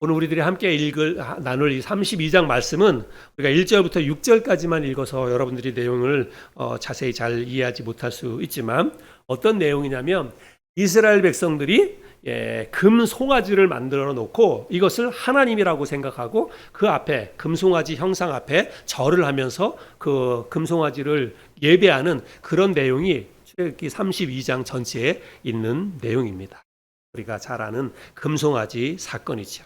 오늘 우리들이 함께 나눌 이 32장 말씀은 우리가 1절부터 6절까지만 읽어서 여러분들이 내용을 자세히 잘 이해하지 못할 수 있지만 어떤 내용이냐면 이스라엘 백성들이 금송아지를 만들어 놓고 이것을 하나님이라고 생각하고 그 앞에 금송아지 형상 앞에 절을 하면서 그 금송아지를 예배하는 그런 내용이 출애굽기 32장 전체에 있는 내용입니다. 우리가 잘 아는 금송아지 사건이죠.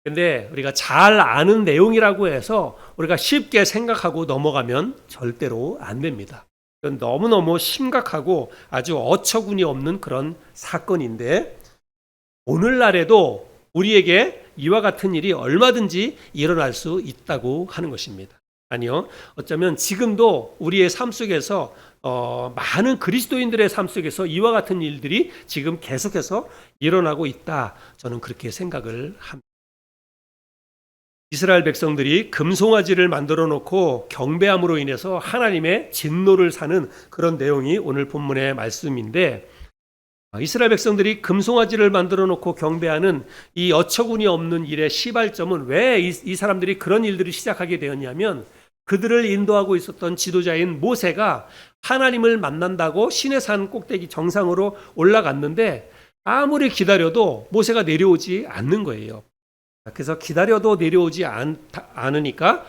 근데 우리가 잘 아는 내용이라고 해서 우리가 쉽게 생각하고 넘어가면 절대로 안 됩니다. 이건 너무너무 심각하고 아주 어처구니 없는 그런 사건인데 오늘날에도 우리에게 이와 같은 일이 얼마든지 일어날 수 있다고 하는 것입니다. 아니요, 어쩌면 지금도 우리의 삶 속에서 많은 그리스도인들의 삶 속에서 이와 같은 일들이 지금 계속해서 일어나고 있다. 저는 그렇게 생각을 합니다. 이스라엘 백성들이 금송아지를 만들어 놓고 경배함으로 인해서 하나님의 진노를 사는 그런 내용이 오늘 본문의 말씀인데 이스라엘 백성들이 금송아지를 만들어 놓고 경배하는 이 어처구니 없는 일의 시발점은 왜 이 사람들이 그런 일들을 시작하게 되었냐면 그들을 인도하고 있었던 지도자인 모세가 하나님을 만난다고 시내산 꼭대기 정상으로 올라갔는데 아무리 기다려도 모세가 내려오지 않는 거예요. 그래서 기다려도 내려오지 않으니까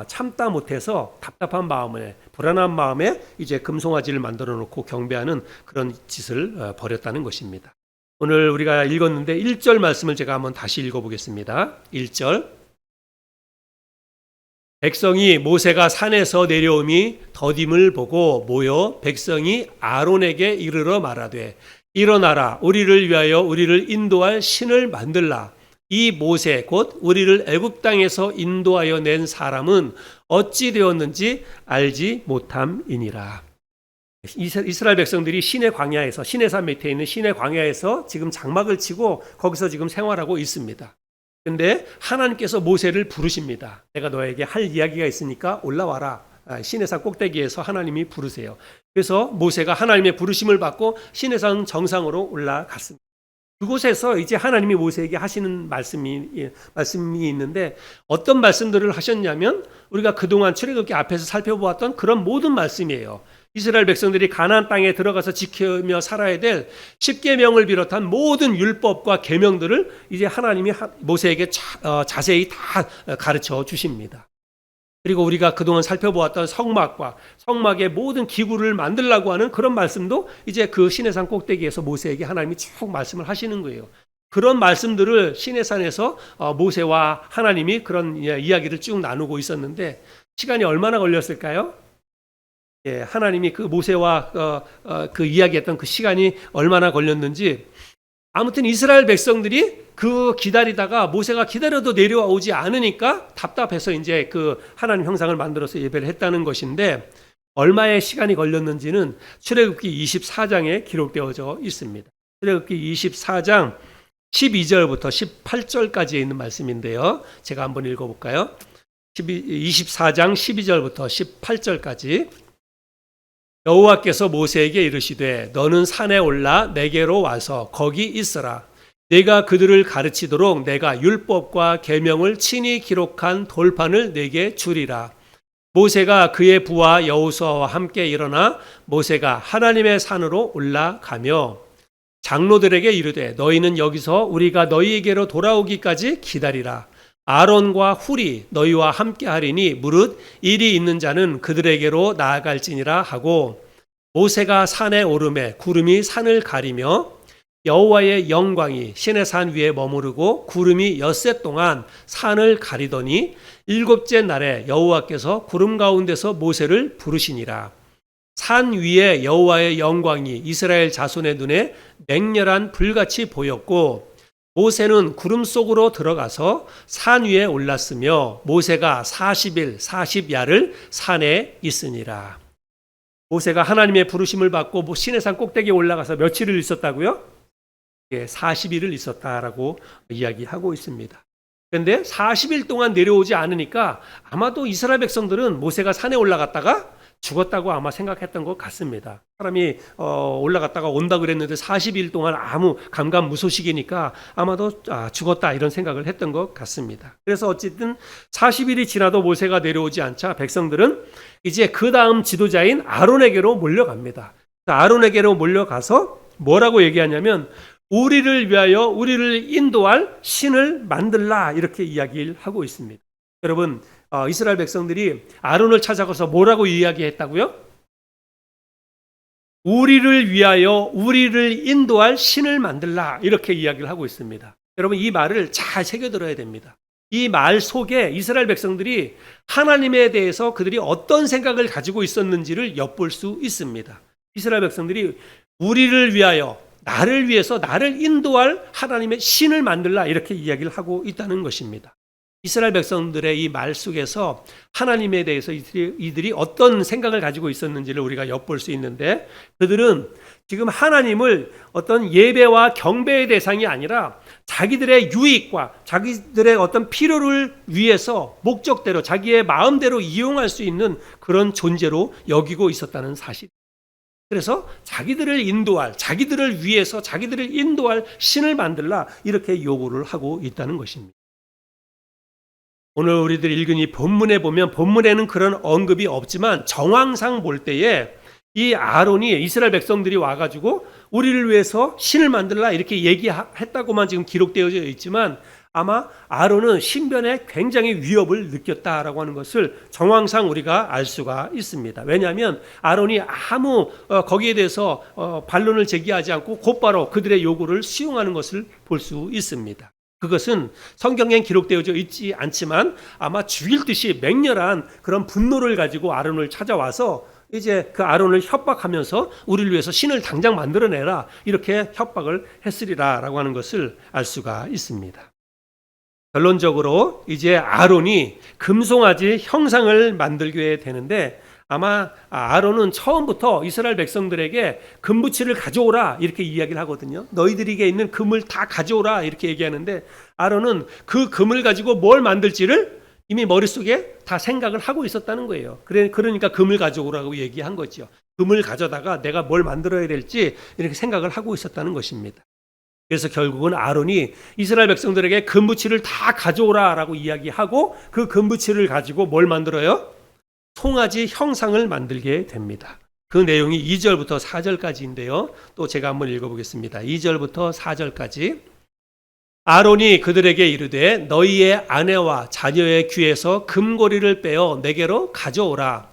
참다 못해서 답답한 마음에 불안한 마음에 이제 금송아지를 만들어 놓고 경배하는 그런 짓을 벌였다는 것입니다. 오늘 우리가 읽었는데 1절 말씀을 제가 한번 다시 읽어보겠습니다. 1절 백성이 모세가 산에서 내려오미 더딤을 보고 모여 백성이 아론에게 이르러 말하되 일어나라 우리를 위하여 우리를 인도할 신을 만들라. 이 모세 곧 우리를 애굽 땅에서 인도하여 낸 사람은 어찌 되었는지 알지 못함이니라. 이스라엘 백성들이 시내 광야에서 시내산 밑에 있는 시내 광야에서 지금 장막을 치고 거기서 지금 생활하고 있습니다. 그런데 하나님께서 모세를 부르십니다. 내가 너에게 할 이야기가 있으니까 올라와라. 시내산 꼭대기에서 하나님이 부르세요. 그래서 모세가 하나님의 부르심을 받고 시내산 정상으로 올라갔습니다. 그곳에서 이제 하나님이 모세에게 하시는 말씀이 있는데 어떤 말씀들을 하셨냐면 우리가 그동안 출애굽기 앞에서 살펴보았던 그런 모든 말씀이에요. 이스라엘 백성들이 가나안 땅에 들어가서 지키며 살아야 될 십계명을 비롯한 모든 율법과 계명들을 이제 하나님이 모세에게 자세히 다 가르쳐 주십니다. 그리고 우리가 그동안 살펴보았던 성막의 모든 기구를 만들라고 하는 그런 말씀도 이제 그 시내산 꼭대기에서 모세에게 하나님이 쭉 말씀을 하시는 거예요. 그런 말씀들을 시내산에서 모세와 하나님이 그런 이야기를 쭉 나누고 있었는데 시간이 얼마나 걸렸을까요? 하나님이 그 모세와 그 이야기했던 그 시간이 얼마나 걸렸는지 아무튼 이스라엘 백성들이 그 기다리다가 모세가 기다려도 내려오지 않으니까 답답해서 이제 그 하나님 형상을 만들어서 예배를 했다는 것인데 얼마의 시간이 걸렸는지는 출애굽기 24장에 기록되어져 있습니다. 출애굽기 24장 12절부터 18절까지에 있는 말씀인데요. 제가 한번 읽어볼까요? 24장 12절부터 18절까지 여호와께서 모세에게 이르시되 너는 산에 올라 내게로 와서 거기 있으라. 내가 그들을 가르치도록 내가 율법과 계명을 친히 기록한 돌판을 내게 주리라. 모세가 그의 부하 여호수아와 함께 일어나 모세가 하나님의 산으로 올라가며 장로들에게 이르되 너희는 여기서 우리가 너희에게로 돌아오기까지 기다리라. 아론과 훌이 너희와 함께 하리니 무릇 일이 있는 자는 그들에게로 나아갈지니라 하고 모세가 산에 오르매 구름이 산을 가리며 여호와의 영광이 시내산 위에 머무르고 구름이 엿새 동안 산을 가리더니 일곱째 날에 여호와께서 구름 가운데서 모세를 부르시니라. 산 위에 여호와의 영광이 이스라엘 자손의 눈에 맹렬한 불같이 보였고 모세는 구름 속으로 들어가서 산 위에 올랐으며 모세가 40일 40야를 산에 있으니라. 모세가 하나님의 부르심을 받고 시내산 꼭대기에 올라가서 며칠을 있었다고요? 40일을 있었다라고 이야기하고 있습니다. 그런데 40일 동안 내려오지 않으니까 아마도 이스라엘 백성들은 모세가 산에 올라갔다가 죽었다고 아마 생각했던 것 같습니다. 사람이 올라갔다가 온다 그랬는데 40일 동안 아무 감감무소식이니까 아마도 죽었다 이런 생각을 했던 것 같습니다. 그래서 어쨌든 40일이 지나도 모세가 내려오지 않자 백성들은 이제 그 다음 지도자인 아론에게로 몰려갑니다. 아론에게로 몰려가서 뭐라고 얘기하냐면 우리를 위하여 우리를 인도할 신을 만들라 이렇게 이야기를 하고 있습니다. 여러분, 이스라엘 백성들이 아론을 찾아가서 뭐라고 이야기했다고요? 우리를 위하여 우리를 인도할 신을 만들라 이렇게 이야기를 하고 있습니다. 여러분, 이 말을 잘 새겨들어야 됩니다. 이 말 속에 이스라엘 백성들이 하나님에 대해서 그들이 어떤 생각을 가지고 있었는지를 엿볼 수 있습니다. 이스라엘 백성들이 우리를 위하여 나를 위해서 나를 인도할 하나님의 신을 만들라 이렇게 이야기를 하고 있다는 것입니다. 이스라엘 백성들의 이 말 속에서 하나님에 대해서 이들이 어떤 생각을 가지고 있었는지를 우리가 엿볼 수 있는데 그들은 지금 하나님을 어떤 예배와 경배의 대상이 아니라 자기들의 유익과 자기들의 어떤 필요를 위해서 목적대로 자기의 마음대로 이용할 수 있는 그런 존재로 여기고 있었다는 사실. 그래서 자기들을 인도할, 자기들을 위해서 자기들을 인도할 신을 만들라 이렇게 요구를 하고 있다는 것입니다. 오늘 우리들 읽은 이 본문에 보면 본문에는 그런 언급이 없지만 정황상 볼 때에 이 아론이 이스라엘 백성들이 와가지고 우리를 위해서 신을 만들라 이렇게 얘기했다고만 지금 기록되어져 있지만 아마 아론은 신변에 굉장히 위협을 느꼈다라고 하는 것을 정황상 우리가 알 수가 있습니다. 왜냐하면 아론이 아무 거기에 대해서 반론을 제기하지 않고 곧바로 그들의 요구를 수용하는 것을 볼 수 있습니다. 그것은 성경에 기록되어져 있지 않지만 아마 죽일 듯이 맹렬한 그런 분노를 가지고 아론을 찾아와서 이제 그 아론을 협박하면서 우리를 위해서 신을 당장 만들어내라 이렇게 협박을 했으리라라고 하는 것을 알 수가 있습니다. 결론적으로 이제 아론이 금송아지 형상을 만들게 되는데 아마 아론은 처음부터 이스라엘 백성들에게 금부치를 가져오라 이렇게 이야기를 하거든요. 너희들에게 있는 금을 다 가져오라 이렇게 얘기하는데 아론은 그 금을 가지고 뭘 만들지를 이미 머릿속에 다 생각을 하고 있었다는 거예요. 그러니까 금을 가져오라고 얘기한 거죠. 금을 가져다가 내가 뭘 만들어야 될지 이렇게 생각을 하고 있었다는 것입니다. 그래서 결국은 아론이 이스라엘 백성들에게 금부치를 다 가져오라라고 이야기하고 그 금부치를 가지고 뭘 만들어요? 송아지 형상을 만들게 됩니다. 그 내용이 2절부터 4절까지인데요. 또 제가 한번 읽어보겠습니다. 2절부터 4절까지. 아론이 그들에게 이르되 너희의 아내와 자녀의 귀에서 금고리를 빼어 내게로 가져오라.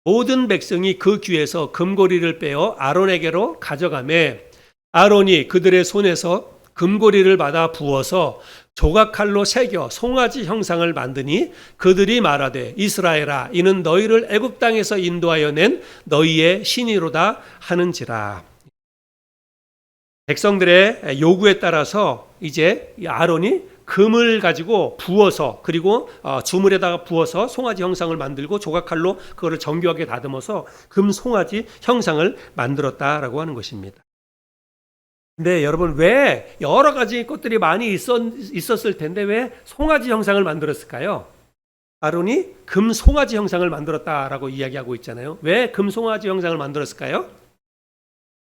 모든 백성이 그 귀에서 금고리를 빼어 아론에게로 가져가매 아론이 그들의 손에서 금고리를 받아 부어서 조각칼로 새겨 송아지 형상을 만드니 그들이 말하되 이스라엘아 이는 너희를 애굽 땅에서 인도하여 낸 너희의 신이로다 하는지라. 백성들의 요구에 따라서 이제 아론이 금을 가지고 부어서 그리고 주물에다가 부어서 송아지 형상을 만들고 조각칼로 그거를 정교하게 다듬어서 금 송아지 형상을 만들었다라고 하는 것입니다. 근데 여러분 왜 여러 가지 것들이 많이 있었을 텐데 왜 송아지 형상을 만들었을까요? 아론이 금 송아지 형상을 만들었다라고 이야기하고 있잖아요. 왜 금 송아지 형상을 만들었을까요?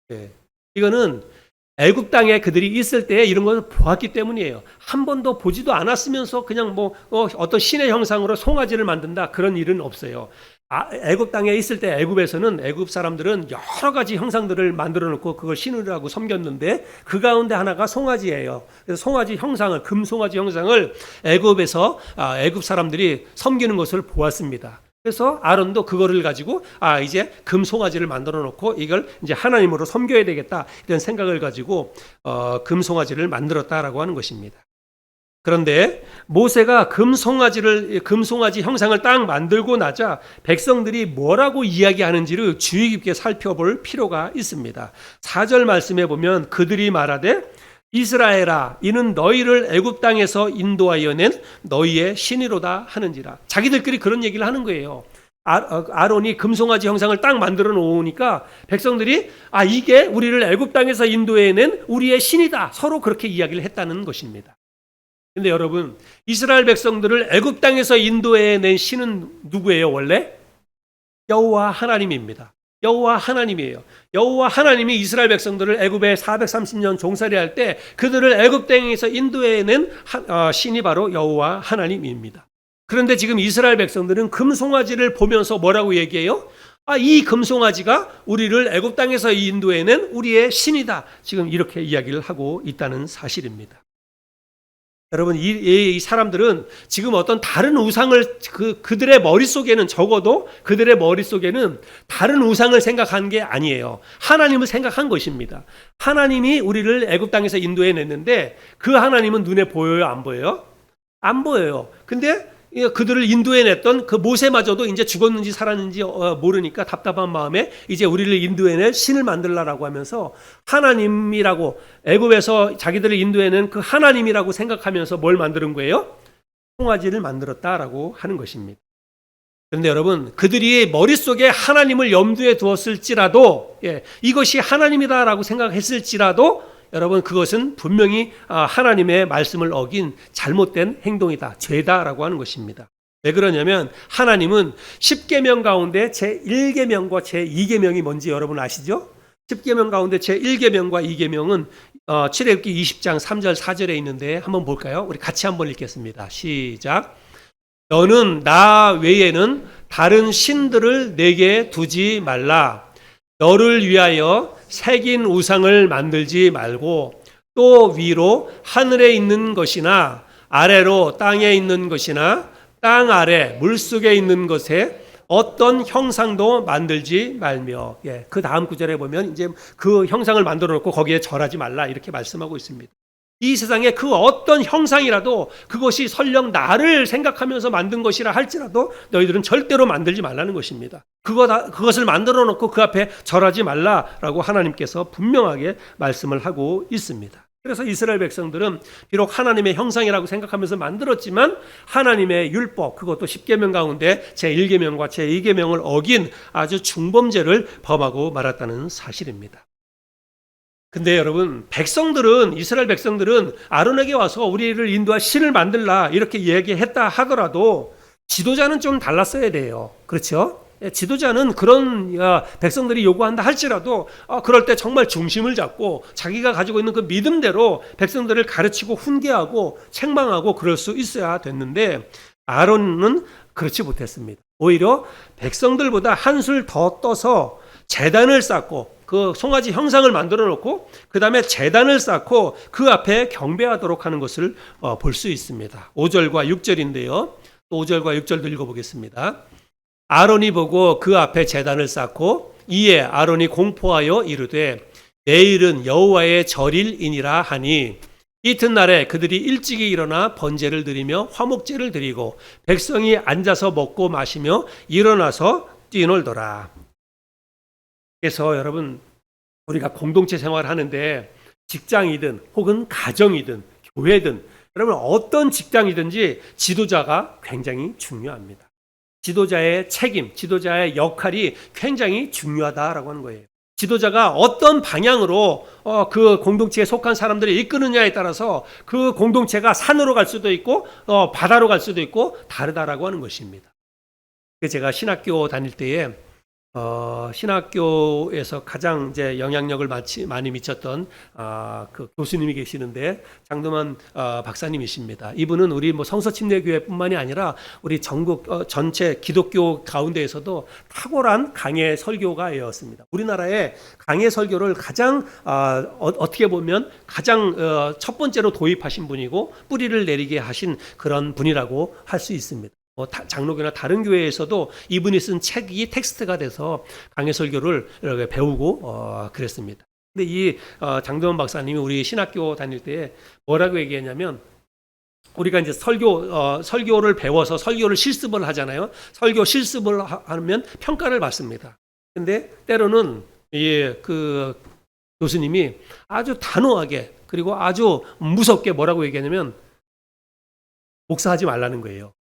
네. 이거는 애굽 땅에 그들이 있을 때 이런 것을 보았기 때문이에요. 한 번도 보지도 않았으면서 그냥 어떤 신의 형상으로 송아지를 만든다 그런 일은 없어요. 애굽 땅에 있을 때 애굽에서는 애굽 사람들은 여러 가지 형상들을 만들어 놓고 그걸 신으라고 섬겼는데 그 가운데 하나가 송아지예요. 그래서 송아지 형상을 금 송아지 형상을 애굽에서 애굽 사람들이 섬기는 것을 보았습니다. 그래서 아론도 그거를 가지고 이제 금 송아지를 만들어 놓고 이걸 이제 하나님으로 섬겨야 되겠다 이런 생각을 가지고 금 송아지를 만들었다라고 하는 것입니다. 그런데 모세가 금 송아지 형상을 딱 만들고 나자 백성들이 뭐라고 이야기하는지를 주의 깊게 살펴볼 필요가 있습니다. 4절 말씀에 보면 그들이 말하되 이스라엘아 이는 너희를 애굽 땅에서 인도하여 낸 너희의 신이로다 하는지라. 자기들끼리 그런 얘기를 하는 거예요. 아론이 금송아지 형상을 딱 만들어 놓으니까 백성들이 이게 우리를 애굽 땅에서 인도해낸 우리의 신이다. 서로 그렇게 이야기를 했다는 것입니다. 근데 여러분 이스라엘 백성들을 애굽 땅에서 인도해낸 신은 누구예요 원래? 여호와 하나님입니다. 여호와 하나님이에요. 여호와 하나님이 이스라엘 백성들을 애굽에 430년 종살이할 때 그들을 애굽 땅에서 인도해낸 신이 바로 여호와 하나님입니다. 그런데 지금 이스라엘 백성들은 금송아지를 보면서 뭐라고 얘기해요? 이 금송아지가 우리를 애굽 땅에서 인도해낸 우리의 신이다. 지금 이렇게 이야기를 하고 있다는 사실입니다. 여러분, 이 사람들은 지금 어떤 다른 우상을 그들의 머릿속에는, 적어도 그들의 머릿속에는 다른 우상을 생각한 게 아니에요. 하나님을 생각한 것입니다. 하나님이 우리를 애굽 땅에서 인도해 냈는데 그 하나님은 눈에 보여요, 안 보여요? 안 보여요. 근데 그들을 인도해 냈던 그 모세마저도 이제 죽었는지 살았는지 모르니까 답답한 마음에 이제 우리를 인도해낼 신을 만들라라고 하면서 하나님이라고, 애굽에서 자기들을 인도해낸 그 하나님이라고 생각하면서 뭘 만드는 거예요? 송아지를 만들었다라고 하는 것입니다. 그런데 여러분, 그들이 머릿속에 하나님을 염두에 두었을지라도, 이것이 하나님이다라고 생각했을지라도 여러분, 그것은 분명히 하나님의 말씀을 어긴 잘못된 행동이다, 죄다라고 하는 것입니다. 왜 그러냐면 하나님은 10계명 가운데 제1계명과 제2계명이 뭔지 여러분 아시죠? 10계명 가운데 제1계명과 2계명은 출애굽기 20장 3절 4절에 있는데 한번 볼까요? 우리 같이 한번 읽겠습니다. 시작. 너는 나 외에는 다른 신들을 내게 두지 말라. 너를 위하여 새긴 우상을 만들지 말고 또 위로 하늘에 있는 것이나 아래로 땅에 있는 것이나 땅 아래 물속에 있는 것에 어떤 형상도 만들지 말며, 그 다음 구절에 보면 이제 그 형상을 만들어 놓고 거기에 절하지 말라 이렇게 말씀하고 있습니다. 이 세상에 그 어떤 형상이라도 그것이 설령 나를 생각하면서 만든 것이라 할지라도 너희들은 절대로 만들지 말라는 것입니다. 그것을 만들어 놓고 그 앞에 절하지 말라라고 하나님께서 분명하게 말씀을 하고 있습니다. 그래서 이스라엘 백성들은 비록 하나님의 형상이라고 생각하면서 만들었지만 하나님의 율법, 그것도 10계명 가운데 제1계명과 제2계명을 어긴 아주 중범죄를 범하고 말았다는 사실입니다. 근데 여러분, 이스라엘 백성들은 아론에게 와서 우리를 인도할 신을 만들라 이렇게 얘기했다 하더라도 지도자는 좀 달랐어야 돼요. 그렇죠? 지도자는 그런 백성들이 요구한다 할지라도 그럴 때 정말 중심을 잡고 자기가 가지고 있는 그 믿음대로 백성들을 가르치고 훈계하고 책망하고 그럴 수 있어야 됐는데 아론은 그렇지 못했습니다. 오히려 백성들보다 한술 더 떠서 제단을 쌓고 그 송아지 형상을 만들어 놓고 그 다음에 제단을 쌓고 그 앞에 경배하도록 하는 것을 볼 수 있습니다. 5절과 6절인데요. 5절과 6절도 읽어보겠습니다. 아론이 보고 그 앞에 제단을 쌓고 이에 아론이 공포하여 이르되 내일은 여호와의 절일이니라 하니 이튿날에 그들이 일찍이 일어나 번제를 드리며 화목제를 드리고 백성이 앉아서 먹고 마시며 일어나서 뛰놀더라. 그래서 여러분, 우리가 공동체 생활을 하는데 직장이든 혹은 가정이든 교회든 여러분 어떤 직장이든지 지도자가 굉장히 중요합니다. 지도자의 책임, 지도자의 역할이 굉장히 중요하다라고 하는 거예요. 지도자가 어떤 방향으로 그 공동체에 속한 사람들을 이끄느냐에 따라서 그 공동체가 산으로 갈 수도 있고 바다로 갈 수도 있고 다르다라고 하는 것입니다. 제가 신학교 다닐 때에 신학교에서 가장 이제 영향력을 많이 미쳤던 그 교수님이 계시는데 장도만 박사님이십니다. 이분은 우리 성서침례교회뿐만이 아니라 우리 전국 전체 기독교 가운데에서도 탁월한 강해 설교가였습니다. 우리나라에 강해 설교를 가장 어떻게 보면 가장 첫 번째로 도입하신 분이고 뿌리를 내리게 하신 그런 분이라고 할 수 있습니다. 장로교나 다른 교회에서도 이분이 쓴 책이 텍스트가 돼서 강해 설교를 이렇게 배우고 그랬습니다. 근데 이 장도원 박사님이 우리 신학교 다닐 때 뭐라고 얘기했냐면 우리가 이제 설교를 배워서 설교를 실습을 하잖아요. 설교 실습을 하면 평가를 받습니다. 근데 때로는 그 교수님이 아주 단호하게 그리고 아주 무섭게 뭐라고 얘기하냐면 목사하지 말라는 거예요.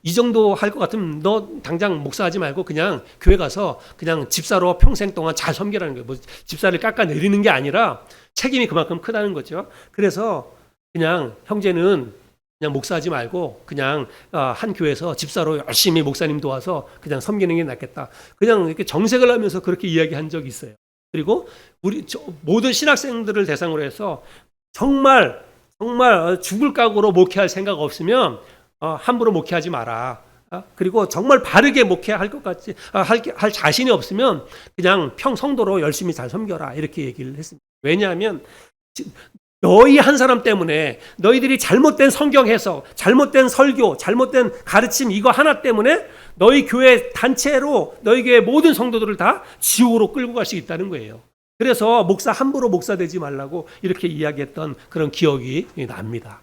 이 정도 할 것 같으면 너 당장 목사하지 말고 그냥 교회 가서 그냥 집사로 평생 동안 잘 섬기라는 거예요. 집사를 깎아내리는 게 아니라 책임이 그만큼 크다는 거죠. 그래서 그냥 형제는 그냥 목사하지 말고 그냥 한 교회에서 집사로 열심히 목사님 도와서 그냥 섬기는 게 낫겠다. 그냥 이렇게 정색을 하면서 그렇게 이야기한 적이 있어요. 그리고 우리 모든 신학생들을 대상으로 해서 정말 죽을 각오로 목회할 생각 없으면 함부로 목회하지 마라. 그리고 정말 바르게 목회할 것 같지 할 자신이 없으면 그냥 성도로 열심히 잘 섬겨라, 이렇게 얘기를 했습니다. 왜냐하면 너희 한 사람 때문에, 너희들이 잘못된 성경 해석, 잘못된 설교, 잘못된 가르침, 이거 하나 때문에 너희 교회 단체로 너희 교회 모든 성도들을 다 지옥으로 끌고 갈 수 있다는 거예요. 그래서 함부로 목사 되지 말라고 이렇게 이야기했던 그런 기억이 납니다.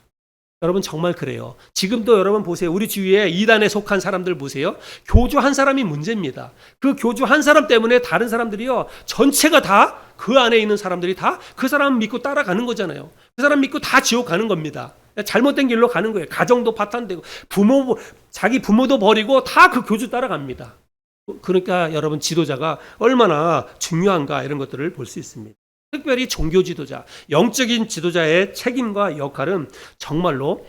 여러분 정말 그래요. 지금도 여러분 보세요. 우리 주위에 이단에 속한 사람들 보세요. 교주 한 사람이 문제입니다. 그 교주 한 사람 때문에 다른 사람들이요, 전체가 다, 그 안에 있는 사람들이 다 그 사람 믿고 따라가는 거잖아요. 그 사람 믿고 다 지옥 가는 겁니다. 잘못된 길로 가는 거예요. 가정도 파탄되고 자기 부모도 버리고 다 그 교주 따라갑니다. 그러니까 여러분, 지도자가 얼마나 중요한가, 이런 것들을 볼 수 있습니다. 특별히 종교 지도자, 영적인 지도자의 책임과 역할은 정말로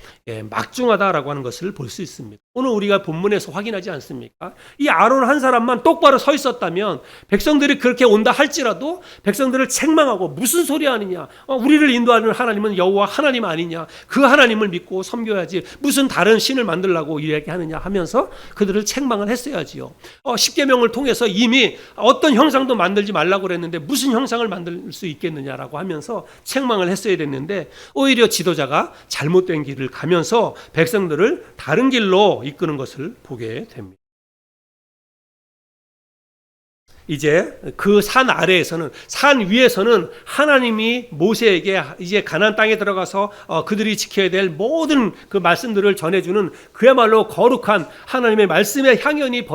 막중하다라고 하는 것을 볼 수 있습니다. 오늘 우리가 본문에서 확인하지 않습니까? 이 아론 한 사람만 똑바로 서 있었다면 백성들이 그렇게 온다 할지라도 백성들을 책망하고 무슨 소리 하느냐, 우리를 인도하는 하나님은 여호와 하나님 아니냐, 그 하나님을 믿고 섬겨야지 무슨 다른 신을 만들라고 이야기하느냐 하면서 그들을 책망을 했어야지요. 십계명을 통해서 이미 어떤 형상도 만들지 말라고 그랬는데 무슨 형상을 만들 수 있겠느냐라고 하면서 책망을 했어야 됐는데, 오히려 지도자가 잘못된 길을 가면서 백성들을 다른 길로 이끄는 것을 보게 됩니다. 이제 그 산 아래에서는, 산 위에서는 하나님이 모세에게 이제 가나안 땅에 들어가서 그들이 지켜야 될 모든 그 말씀들을 전해주는 그야말로 거룩한 하나님의 말씀의 향연이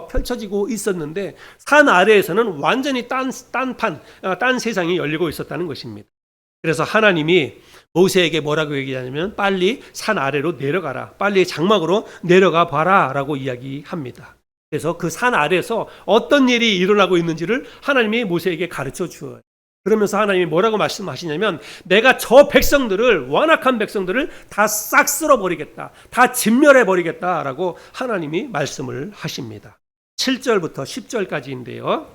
펼쳐지고 있었는데, 산 아래에서는 완전히 딴 세상이 열리고 있었다는 것입니다. 그래서 하나님이 모세에게 뭐라고 얘기하냐면, 빨리 산 아래로 내려가라, 빨리 장막으로 내려가 봐라 라고 이야기합니다. 그래서 그 산 아래에서 어떤 일이 일어나고 있는지를 하나님이 모세에게 가르쳐 주어요. 그러면서 하나님이 뭐라고 말씀하시냐면, 내가 저 백성들을, 완악한 백성들을 다 싹 쓸어버리겠다, 다 진멸해버리겠다라고 하나님이 말씀을 하십니다. 7절부터 10절까지인데요.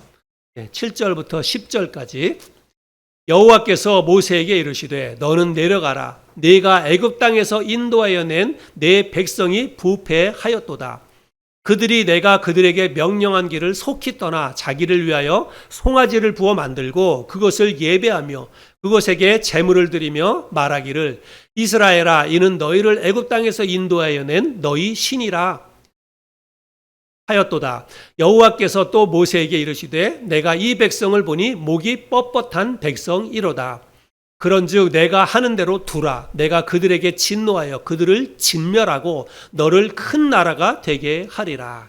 7절부터 10절까지 여호와께서 모세에게 이르시되, 너는 내려가라. 네가 애굽 땅에서 인도하여 낸 내 백성이 부패하였도다. 그들이 내가 그들에게 명령한 길을 속히 떠나 자기를 위하여 송아지를 부어 만들고 그것을 예배하며 그것에게 제물을 드리며 말하기를, 이스라엘아, 이는 너희를 애굽 땅에서 인도하여 낸 너희 신이라 하였도다. 여호와께서 또 모세에게 이르시되, 내가 이 백성을 보니 목이 뻣뻣한 백성이로다. 그런즉 내가 하는 대로 두라. 내가 그들에게 진노하여 그들을 진멸하고 너를 큰 나라가 되게 하리라.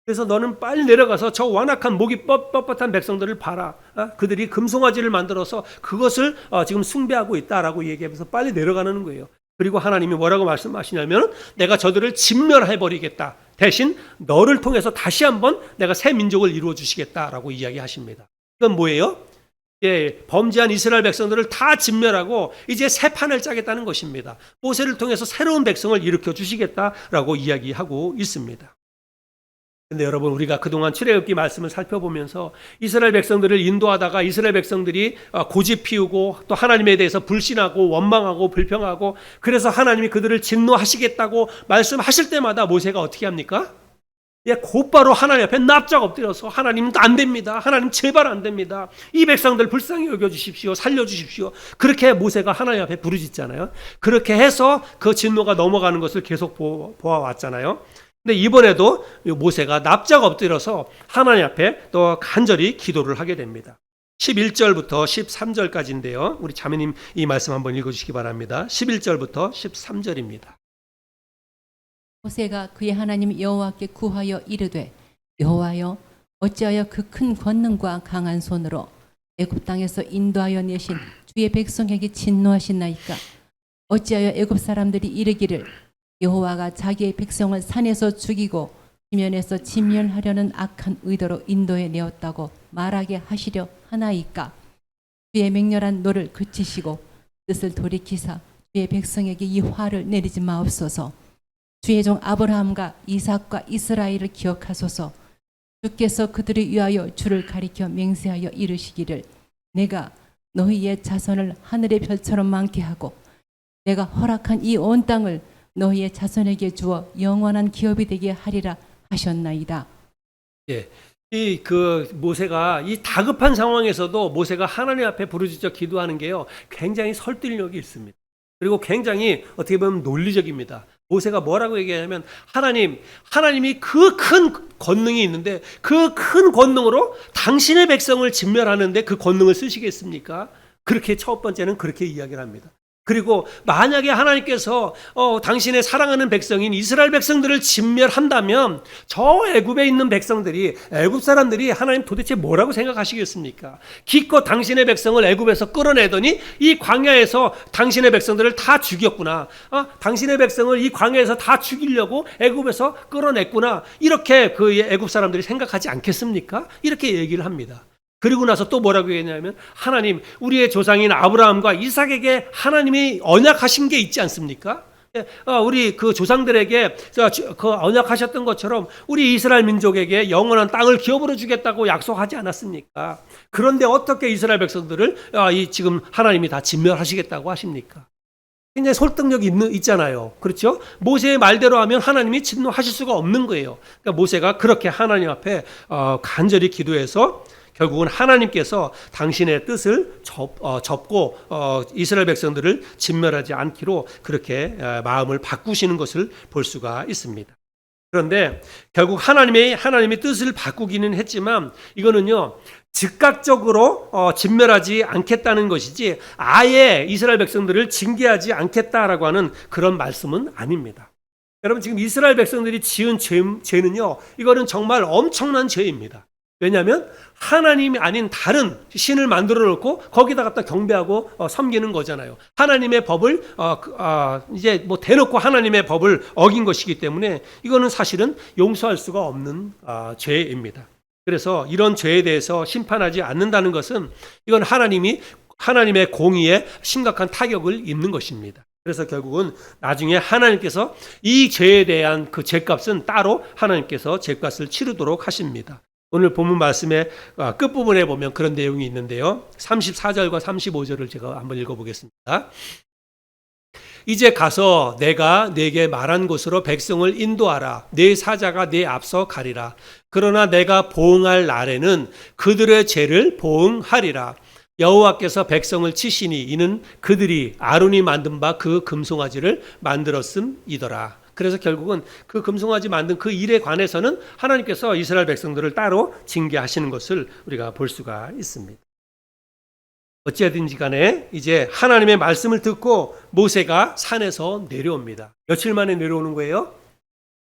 그래서 너는 빨리 내려가서 저 완악한 목이 뻣뻣한 백성들을 봐라. 그들이 금송아지를 만들어서 그것을 지금 숭배하고 있다라고 얘기하면서 빨리 내려가는 거예요. 그리고 하나님이 뭐라고 말씀하시냐면, 내가 저들을 진멸해버리겠다. 대신 너를 통해서 다시 한번 내가 새 민족을 이루어 주시겠다라고 이야기하십니다. 이건 뭐예요? 범죄한 이스라엘 백성들을 다 진멸하고 이제 새 판을 짜겠다는 것입니다. 모세를 통해서 새로운 백성을 일으켜 주시겠다라고 이야기하고 있습니다. 근데 여러분, 우리가 그동안 출애굽기 말씀을 살펴보면서 이스라엘 백성들을 인도하다가 이스라엘 백성들이 고집 피우고 또 하나님에 대해서 불신하고 원망하고 불평하고, 그래서 하나님이 그들을 진노하시겠다고 말씀하실 때마다 모세가 어떻게 합니까? 곧바로 하나님 앞에 납작 엎드려서, 하나님 안 됩니다. 하나님 제발 안 됩니다. 이 백성들 불쌍히 여겨주십시오. 살려주십시오. 그렇게 모세가 하나님 앞에 부르짖잖아요. 그렇게 해서 그 진노가 넘어가는 것을 계속 보아왔잖아요. 근데 이번에도 모세가 납작 엎드려서 하나님 앞에 또 간절히 기도를 하게 됩니다. 11절부터 13절까지인데요. 우리 자매님 이 말씀 한번 읽어주시기 바랍니다. 11절부터 13절입니다. 모세가 그의 하나님 여호와께 구하여 이르되, 여호와여, 어찌하여 그 큰 권능과 강한 손으로 애굽 땅에서 인도하여 내신 주의 백성에게 진노하시나이까? 어찌하여 애굽 사람들이 이르기를, 여호와가 자기의 백성을 산에서 죽이고 지면에서 진멸하려는 악한 의도로 인도해 내었다고 말하게 하시려 하나이까? 주의 맹렬한 노를 그치시고 뜻을 돌이키사 주의 백성에게 이 화를 내리지 마옵소서. 주의 종 아브라함과 이삭과 이스라엘을 기억하소서. 주께서 그들을 위하여 주를 가리켜 맹세하여 이르시기를 내가 너희의 자손을 하늘의 별처럼 많게 하고 내가 허락한 이 온 땅을 너희의 자손에게 주어 영원한 기업이 되게 하리라 하셨나이다. 예. 이 모세가 이 다급한 상황에서도 모세가 하나님 앞에 부르짖어 기도하는 게요, 굉장히 설득력이 있습니다. 그리고 굉장히 어떻게 보면 논리적입니다. 모세가 뭐라고 얘기하냐면, 하나님이 그 큰 권능이 있는데 그 큰 권능으로 당신의 백성을 진멸하는데 그 권능을 쓰시겠습니까? 그렇게 첫 번째는 그렇게 이야기를 합니다. 그리고 만약에 하나님께서 당신의 사랑하는 백성인 이스라엘 백성들을 진멸한다면 저 애굽에 있는 백성들이, 애굽 사람들이 하나님 도대체 뭐라고 생각하시겠습니까? 기껏 당신의 백성을 애굽에서 끌어내더니 이 광야에서 당신의 백성들을 다 죽였구나. 당신의 백성을 이 광야에서 다 죽이려고 애굽에서 끌어냈구나. 이렇게 그 애굽 사람들이 생각하지 않겠습니까? 이렇게 얘기를 합니다. 그리고 나서 또 뭐라고 얘기했냐면, 하나님, 우리의 조상인 아브라함과 이삭에게 하나님이 언약하신 게 있지 않습니까? 우리 그 조상들에게 그 언약하셨던 것처럼 우리 이스라엘 민족에게 영원한 땅을 기업으로 주겠다고 약속하지 않았습니까? 그런데 어떻게 이스라엘 백성들을 지금 하나님이 다 진멸하시겠다고 하십니까? 굉장히 설득력이 있잖아요. 그렇죠? 모세의 말대로 하면 하나님이 진노하실 수가 없는 거예요. 그러니까 모세가 그렇게 하나님 앞에 간절히 기도해서 결국은 하나님께서 당신의 뜻을 접고 이스라엘 백성들을 진멸하지 않기로 그렇게 마음을 바꾸시는 것을 볼 수가 있습니다. 그런데 결국 하나님의 뜻을 바꾸기는 했지만 이거는요, 즉각적으로 진멸하지 않겠다는 것이지 아예 이스라엘 백성들을 징계하지 않겠다라고 하는 그런 말씀은 아닙니다. 여러분, 지금 이스라엘 백성들이 지은 죄는요, 이거는 정말 엄청난 죄입니다. 왜냐하면 하나님이 아닌 다른 신을 만들어 놓고 거기다 갖다 경배하고 섬기는 거잖아요. 하나님의 법을 이제 뭐 대놓고 하나님의 법을 어긴 것이기 때문에 이거는 사실은 용서할 수가 없는 죄입니다. 그래서 이런 죄에 대해서 심판하지 않는다는 것은 이건 하나님의 공의에 심각한 타격을 입는 것입니다. 그래서 결국은 나중에 하나님께서 이 죄에 대한 그 죄값은 따로 하나님께서 죄값을 치르도록 하십니다. 오늘 본문 말씀의 끝부분에 보면 그런 내용이 있는데요. 34절과 35절을 제가 한번 읽어보겠습니다. 이제 가서 내가 네게 말한 곳으로 백성을 인도하라. 네 사자가 네 앞서 가리라. 그러나 내가 보응할 날에는 그들의 죄를 보응하리라. 여호와께서 백성을 치시니 이는 그들이 아론이 만든 바 그 금송아지를 만들었음이더라. 그래서 결국은 그 금송아지 만든 그 일에 관해서는 하나님께서 이스라엘 백성들을 따로 징계하시는 것을 우리가 볼 수가 있습니다. 어찌하든지 간에 이제 하나님의 말씀을 듣고 모세가 산에서 내려옵니다. 며칠 만에 내려오는 거예요?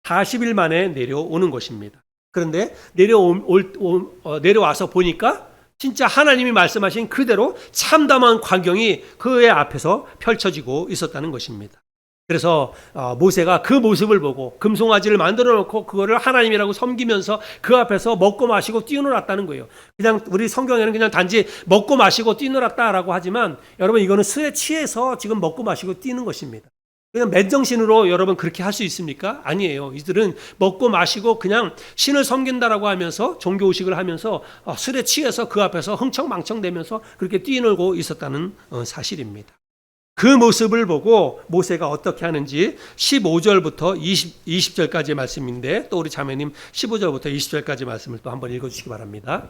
40일 만에 내려오는 것입니다. 그런데 내려와서 보니까 진짜 하나님이 말씀하신 그대로 참담한 광경이 그의 앞에서 펼쳐지고 있었다는 것입니다. 그래서 모세가 그 모습을 보고 금송아지를 만들어 놓고 그거를 하나님이라고 섬기면서 그 앞에서 먹고 마시고 뛰어놀았다는 거예요. 그냥 우리 성경에는 그냥 단지 먹고 마시고 뛰어놀았다라고 하지만 여러분, 이거는 술에 취해서 지금 먹고 마시고 뛰는 것입니다. 그냥 맨정신으로 여러분 그렇게 할 수 있습니까? 아니에요. 이들은 먹고 마시고 그냥 신을 섬긴다라고 하면서 종교의식을 하면서 술에 취해서 그 앞에서 흥청망청대면서 그렇게 뛰놀고 있었다는 사실입니다. 그 모습을 보고 모세가 어떻게 하는지 15절부터 20절까지의 말씀인데, 또 우리 자매님 15절부터 20절까지 말씀을 또 한번 읽어주시기 바랍니다.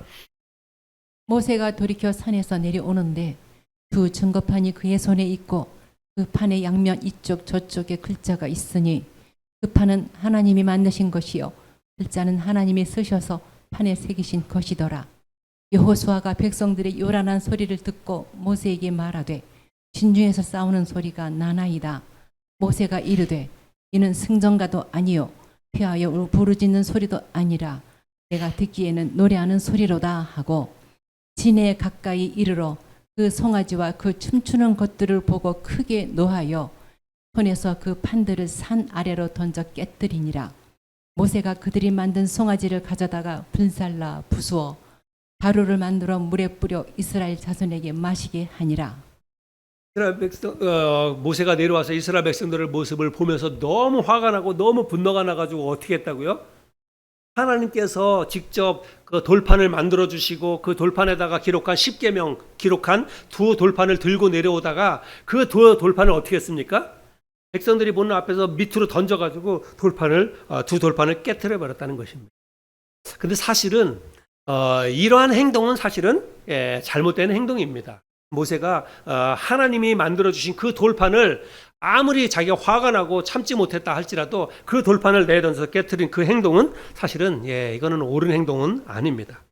모세가 돌이켜 산에서 내려오는데 두 증거판이 그의 손에 있고 그 판의 양면 이쪽 저쪽에 글자가 있으니 그 판은 하나님이 만드신 것이요 글자는 하나님이 쓰셔서 판에 새기신 것이더라. 여호수아가 백성들의 요란한 소리를 듣고 모세에게 말하되 진주에서 싸우는 소리가 나나이다. 모세가 이르되 이는 승전가도 아니요 피하여 부르짖는 소리도 아니라 내가 듣기에는 노래하는 소리로다 하고 진에 가까이 이르러 그 송아지와 그 춤추는 것들을 보고 크게 노하여 손에서 그 판들을 산 아래로 던져 깨뜨리니라. 모세가 그들이 만든 송아지를 가져다가 분살라 부수어 가루를 만들어 물에 뿌려 이스라엘 자손에게 마시게 하니라. 모세가 내려와서 이스라엘 백성들의 모습을 보면서 너무 화가 나고 너무 분노가 나가지고 어떻게 했다고요? 하나님께서 직접 그 돌판을 만들어 주시고 그 돌판에다가 기록한 10계명 기록한 두 돌판을 들고 내려오다가 그 두 돌판을 어떻게 했습니까? 백성들이 보는 앞에서 밑으로 던져가지고 두 돌판을 깨트려 버렸다는 것입니다. 근데 사실은 이러한 행동은 사실은 잘못된 행동입니다. 모세가 하나님이 만들어 주신 그 돌판을 아무리 자기가 화가 나고 참지 못했다 할지라도 그 돌판을 내던져서 깨트린 그 행동은 사실은 이거는 옳은 행동은 아닙니다.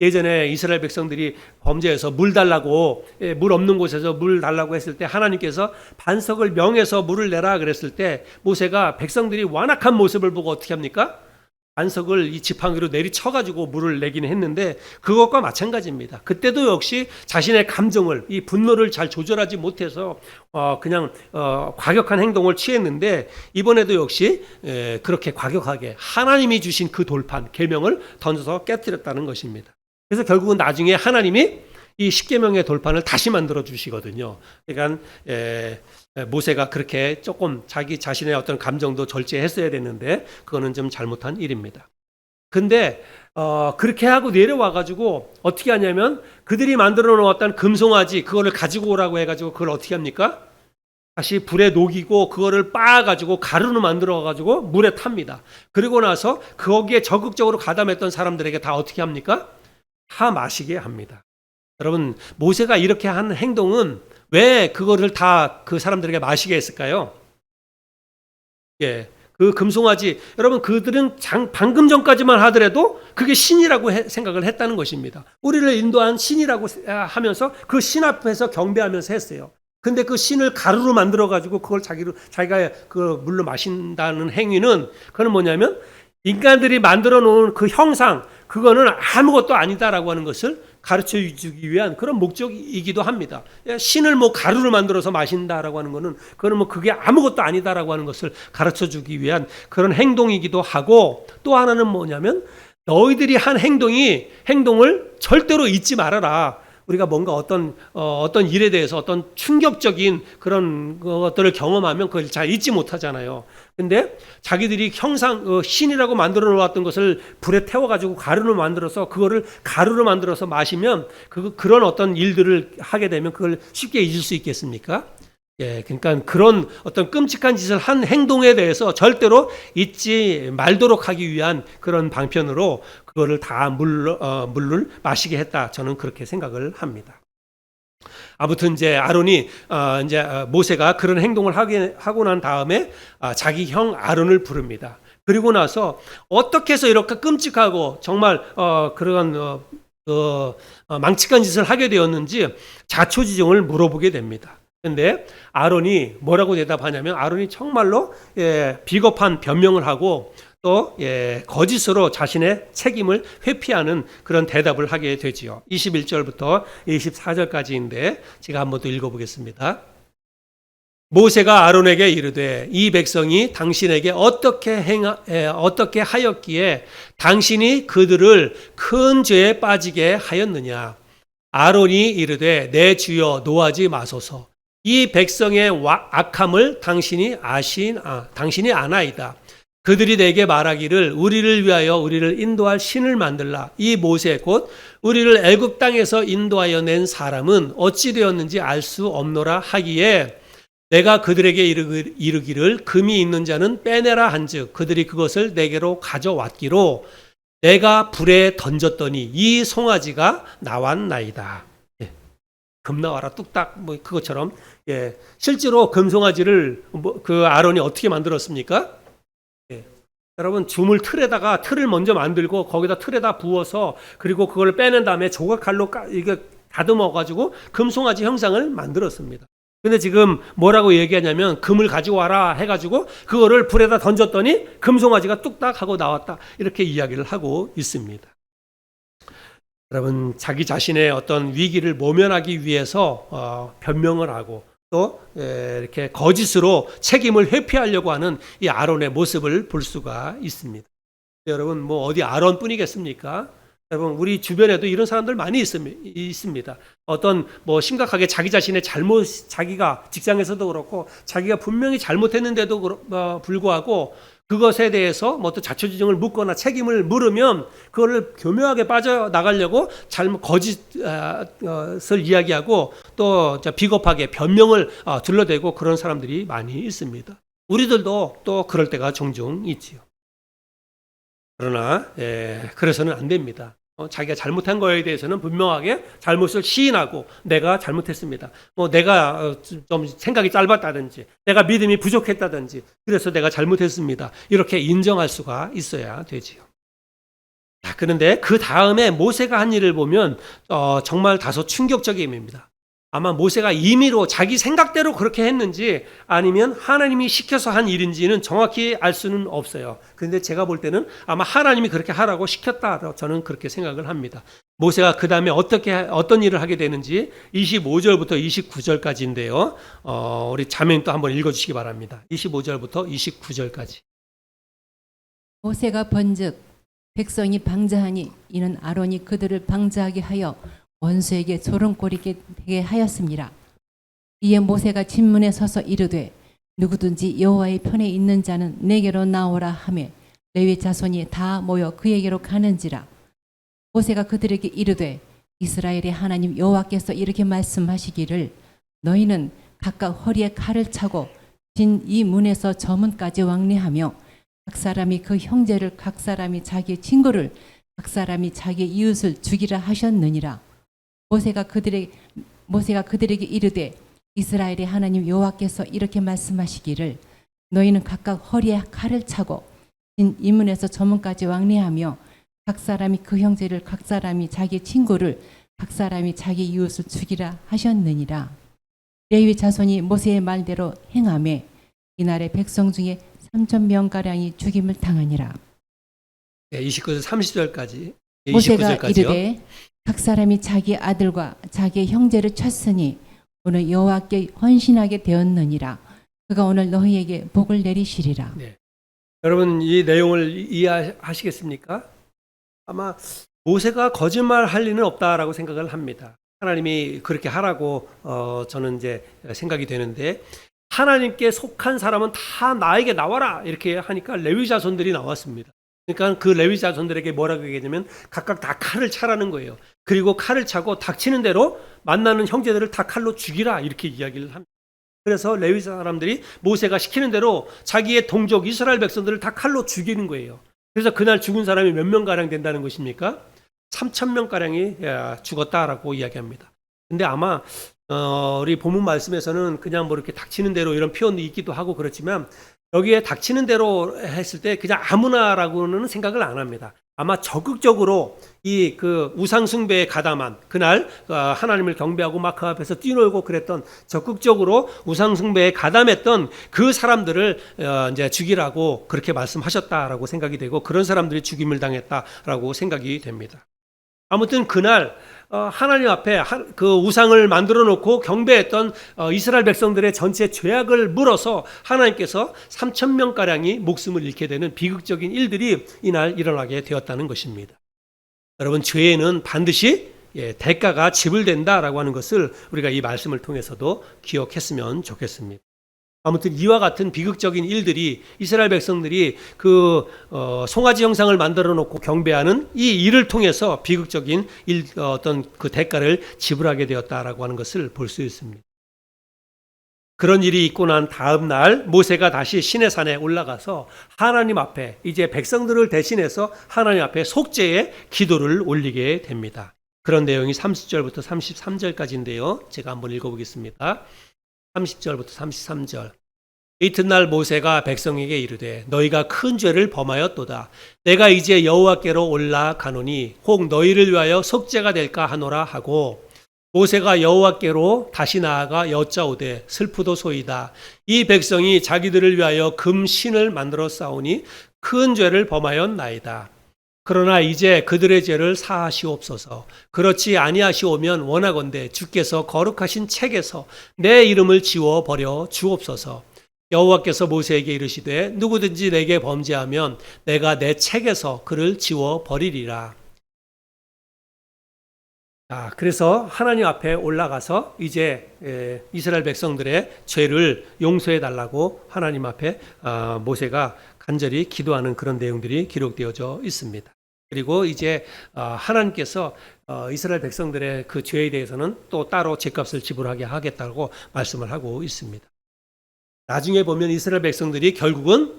예전에 이스라엘 백성들이 범죄해서 물 달라고 물 없는 곳에서 물 달라고 했을 때 하나님께서 반석을 명해서 물을 내라 그랬을 때 모세가 백성들이 완악한 모습을 보고 어떻게 합니까? 반석을 이 지팡이로 내리쳐가지고 물을 내기는 했는데 그것과 마찬가지입니다. 그때도 역시 자신의 감정을 이 분노를 잘 조절하지 못해서 그냥 과격한 행동을 취했는데 이번에도 역시 그렇게 과격하게 하나님이 주신 그 돌판 계명을 던져서 깨뜨렸다는 것입니다. 그래서 결국은 나중에 하나님이 이 10계명의 돌판을 다시 만들어 주시거든요. 그러니까 모세가 그렇게 조금 자기 자신의 어떤 감정도 절제했어야 되는데 그거는 좀 잘못한 일입니다. 근데 그렇게 하고 내려와 가지고 어떻게 하냐면 그들이 만들어 놓았던 금송아지 그거를 가지고 오라고 해가지고 그걸 어떻게 합니까? 다시 불에 녹이고 그거를 빻아가지고 가루로 만들어가지고 물에 탑니다. 그리고 나서 거기에 적극적으로 가담했던 사람들에게 다 어떻게 합니까? 다 마시게 합니다. 여러분 모세가 이렇게 한 행동은 왜 그거를 다 그 사람들에게 마시게 했을까요? 그 금송아지 여러분 그들은 방금 전까지만 하더라도 그게 신이라고 생각을 했다는 것입니다. 우리를 인도한 신이라고 하면서 그 신 앞에서 경배하면서 했어요. 근데 그 신을 가루로 만들어 가지고 그걸 자기가 그 물로 마신다는 행위는 그건 뭐냐면 인간들이 만들어 놓은 그 형상 그거는 아무것도 아니다라고 하는 것을 가르쳐 주기 위한 그런 목적이기도 합니다. 신을 뭐 가루를 만들어서 마신다라고 하는 거는 그거는 뭐 그게 아무것도 아니다라고 하는 것을 가르쳐 주기 위한 그런 행동이기도 하고 또 하나는 뭐냐면 너희들이 한 행동을 절대로 잊지 말아라. 우리가 뭔가 어떤 일에 대해서 어떤 충격적인 그런 것들을 경험하면 그걸 잘 잊지 못하잖아요. 근데 자기들이 신이라고 만들어 놓았던 것을 불에 태워가지고 가루로 만들어서 그거를 가루로 만들어서 마시면 그런 어떤 일들을 하게 되면 그걸 쉽게 잊을 수 있겠습니까? 그러니까 그런 어떤 끔찍한 짓을 한 행동에 대해서 절대로 잊지 말도록 하기 위한 그런 방편으로 그거를 다 물을 마시게 했다. 저는 그렇게 생각을 합니다. 아무튼 이제 아론이 모세가 그런 행동을 하고 난 다음에 자기 형 아론을 부릅니다. 그리고 나서 어떻게 해서 이렇게 끔찍하고 정말 그런 망측한 짓을 하게 되었는지 자초지종을 물어보게 됩니다. 근데 아론이 뭐라고 대답하냐면 아론이 정말로 비겁한 변명을 하고 또 거짓으로 자신의 책임을 회피하는 그런 대답을 하게 되지요. 21절부터 24절까지인데 제가 한번 더 읽어보겠습니다. 모세가 아론에게 이르되 이 백성이 당신에게 어떻게 하였기에 당신이 그들을 큰 죄에 빠지게 하였느냐. 아론이 이르되 내 주여 노하지 마소서. 이 백성의 악함을 당신이 아나이다. 그들이 내게 말하기를 우리를 위하여 우리를 인도할 신을 만들라. 이 모세 곧 우리를 애굽 땅에서 인도하여 낸 사람은 어찌 되었는지 알 수 없노라 하기에 내가 그들에게 이르기를 금이 있는 자는 빼내라 한즉 그들이 그것을 내게로 가져왔기로 내가 불에 던졌더니 이 송아지가 나왔나이다. 금 나와라 뚝딱 뭐 그것처럼 실제로 금송아지를 그 아론이 어떻게 만들었습니까? 여러분 틀을 먼저 만들고 거기다 틀에다 부어서 그리고 그걸 빼낸 다음에 조각칼로 이게 다듬어 가지고 금송아지 형상을 만들었습니다. 근데 지금 뭐라고 얘기하냐면 금을 가지고 와라 해가지고 그거를 불에다 던졌더니 금송아지가 뚝딱 하고 나왔다 이렇게 이야기를 하고 있습니다. 여러분 자기 자신의 어떤 위기를 모면하기 위해서 변명을 하고 또 이렇게 거짓으로 책임을 회피하려고 하는 이 아론의 모습을 볼 수가 있습니다. 여러분 뭐 어디 아론뿐이겠습니까? 여러분, 우리 주변에도 이런 사람들 많이 있습니다. 어떤 뭐 심각하게 자기 자신의 잘못, 자기가 직장에서도 그렇고 자기가 분명히 잘못했는데도 불구하고 그것에 대해서 뭐 또 자초지종을 묻거나 책임을 물으면 그거를 교묘하게 빠져나가려고 잘못 거짓을 이야기하고 또 비겁하게 변명을 둘러대고 그런 사람들이 많이 있습니다. 우리들도 또 그럴 때가 종종 있지요. 그러나 그래서는 안 됩니다. 자기가 잘못한 거에 대해서는 분명하게 잘못을 시인하고 내가 잘못했습니다. 뭐 내가 좀 생각이 짧았다든지 내가 믿음이 부족했다든지 그래서 내가 잘못했습니다. 이렇게 인정할 수가 있어야 되지요. 자, 그런데 그 다음에 모세가 한 일을 보면 정말 다소 충격적입니다. 아마 모세가 임의로 자기 생각대로 그렇게 했는지 아니면 하나님이 시켜서 한 일인지는 정확히 알 수는 없어요. 그런데 제가 볼 때는 아마 하나님이 그렇게 하라고 시켰다. 저는 그렇게 생각을 합니다. 모세가 그 다음에 어떤 일을 하게 되는지 25절부터 29절까지인데요. 우리 자매님 또 한번 읽어주시기 바랍니다. 25절부터 29절까지. 모세가 번즉 백성이 방자하니 이는 아론이 그들을 방자하게 하여 원수에게 조롱거리게 되게 하였습니다. 이에 모세가 진문에 서서 이르되 누구든지 여호와의 편에 있는 자는 내게로 나오라 하매 레위 자손이 다 모여 그에게로 가는지라. 모세가 그들에게 이르되 이스라엘의 하나님 여호와께서 이렇게 말씀하시기를 너희는 각각 허리에 칼을 차고 진 이 문에서 저 문까지 왕래하며 각 사람이 그 형제를 각 사람이 자기의 친구를 각 사람이 자기의 이웃을 죽이라 하셨느니라. 모세가 그들에게 이르되 이스라엘의 하나님 여호와께서 이렇게 말씀하시기를 너희는 각각 허리에 칼을 차고 진 이 문에서 저 문까지 왕래하며 각 사람이 그 형제를 각 사람이 자기 친구를 각 사람이 자기 이웃을 죽이라 하셨느니라. 레위 자손이 모세의 말대로 행하매 이날의 백성 중에 3,000명가량이 죽임을 당하니라. 29절 30절까지. 모세가 29절까지요. 이르되 각 사람이 자기 아들과 자기의 형제를 쳤으니 오늘 여호와께 헌신하게 되었느니라. 그가 오늘 너희에게 복을 내리시리라. 네. 여러분 이 내용을 이해하시겠습니까? 아마 모세가 거짓말할 리는 없다라고 생각을 합니다. 하나님이 그렇게 하라고 저는 이제 생각이 되는데 하나님께 속한 사람은 다 나에게 나와라 이렇게 하니까 레위 자손들이 나왔습니다. 그러니까 그 레위 자손들에게 뭐라고 얘기하냐면 각각 다 칼을 차라는 거예요. 그리고 칼을 차고 닥치는 대로 만나는 형제들을 다 칼로 죽이라 이렇게 이야기를 합니다. 그래서 레위 사람들이 모세가 시키는 대로 자기의 동족 이스라엘 백성들을 다 칼로 죽이는 거예요. 그래서 그날 죽은 사람이 몇 명가량 된다는 것입니까? 3,000명가량이 죽었다라고 이야기합니다. 근데 아마 우리 본문 말씀에서는 그냥 뭐 이렇게 닥치는 대로 이런 표현도 있기도 하고 그렇지만 여기에 닥치는 대로 했을 때 그냥 아무나라고는 생각을 안 합니다. 아마 적극적으로 이 그 우상숭배에 가담한 그날 하나님을 경배하고 막 그 앞에서 뛰놀고 그랬던 적극적으로 우상숭배에 가담했던 그 사람들을 이제 죽이라고 그렇게 말씀하셨다라고 생각이 되고 그런 사람들이 죽임을 당했다라고 생각이 됩니다. 아무튼 그날 하나님 앞에 그 우상을 만들어 놓고 경배했던 이스라엘 백성들의 전체 죄악을 물어서 하나님께서 3,000명가량이 목숨을 잃게 되는 비극적인 일들이 이날 일어나게 되었다는 것입니다. 여러분 죄에는 반드시 대가가 지불된다라고 하는 것을 우리가 이 말씀을 통해서도 기억했으면 좋겠습니다. 아무튼 이와 같은 비극적인 일들이 이스라엘 백성들이 그 송아지 형상을 만들어 놓고 경배하는 이 일을 통해서 비극적인 어떤 그 대가를 지불하게 되었다라고 하는 것을 볼 수 있습니다. 그런 일이 있고 난 다음 날 모세가 다시 시내산에 올라가서 하나님 앞에 이제 백성들을 대신해서 하나님 앞에 속죄의 기도를 올리게 됩니다. 그런 내용이 30절부터 33절까지인데요. 제가 한번 읽어보겠습니다. 30절부터 33절. 이튿날 모세가 백성에게 이르되 너희가 큰 죄를 범하였도다. 내가 이제 여호와께로 올라가노니 혹 너희를 위하여 속죄가 될까 하노라 하고 모세가 여호와께로 다시 나아가 여짜오되 슬프도소이다. 이 백성이 자기들을 위하여 금신을 만들어 싸우니 큰 죄를 범하였나이다. 그러나 이제 그들의 죄를 사하시옵소서. 그렇지 아니하시오면 원하건대 주께서 거룩하신 책에서 내 이름을 지워버려 주옵소서. 여호와께서 모세에게 이르시되 누구든지 내게 범죄하면 내가 내 책에서 그를 지워버리리라. 그래서 하나님 앞에 올라가서 이제 이스라엘 백성들의 죄를 용서해 달라고 하나님 앞에 모세가 간절히 기도하는 그런 내용들이 기록되어져 있습니다. 그리고 이제 하나님께서 이스라엘 백성들의 그 죄에 대해서는 또 따로 죄값을 지불하게 하겠다고 말씀을 하고 있습니다. 나중에 보면 이스라엘 백성들이 결국은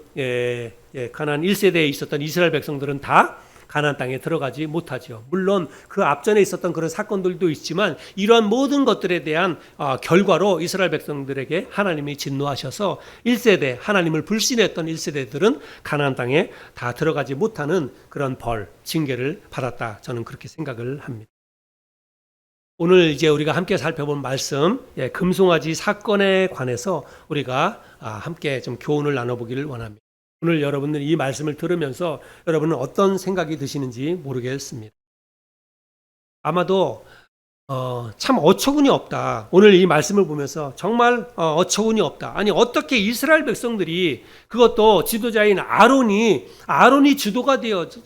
가나안 1세대에 있었던 이스라엘 백성들은 다 가나안 땅에 들어가지 못하죠. 물론 그 앞전에 있었던 그런 사건들도 있지만 이러한 모든 것들에 대한 결과로 이스라엘 백성들에게 하나님이 진노하셔서 1세대 하나님을 불신했던 1세대들은 가나안 땅에 다 들어가지 못하는 그런 벌, 징계를 받았다. 저는 그렇게 생각을 합니다. 오늘 이제 우리가 함께 살펴본 말씀, 금송아지 사건에 관해서 우리가 함께 좀 교훈을 나눠보기를 원합니다. 오늘 여러분들이 이 말씀을 들으면서 여러분은 어떤 생각이 드시는지 모르겠습니다. 아마도 참 어처구니 없다. 오늘 이 말씀을 보면서 정말 어처구니 없다. 아니 어떻게 이스라엘 백성들이 그것도 지도자인 아론이 주도가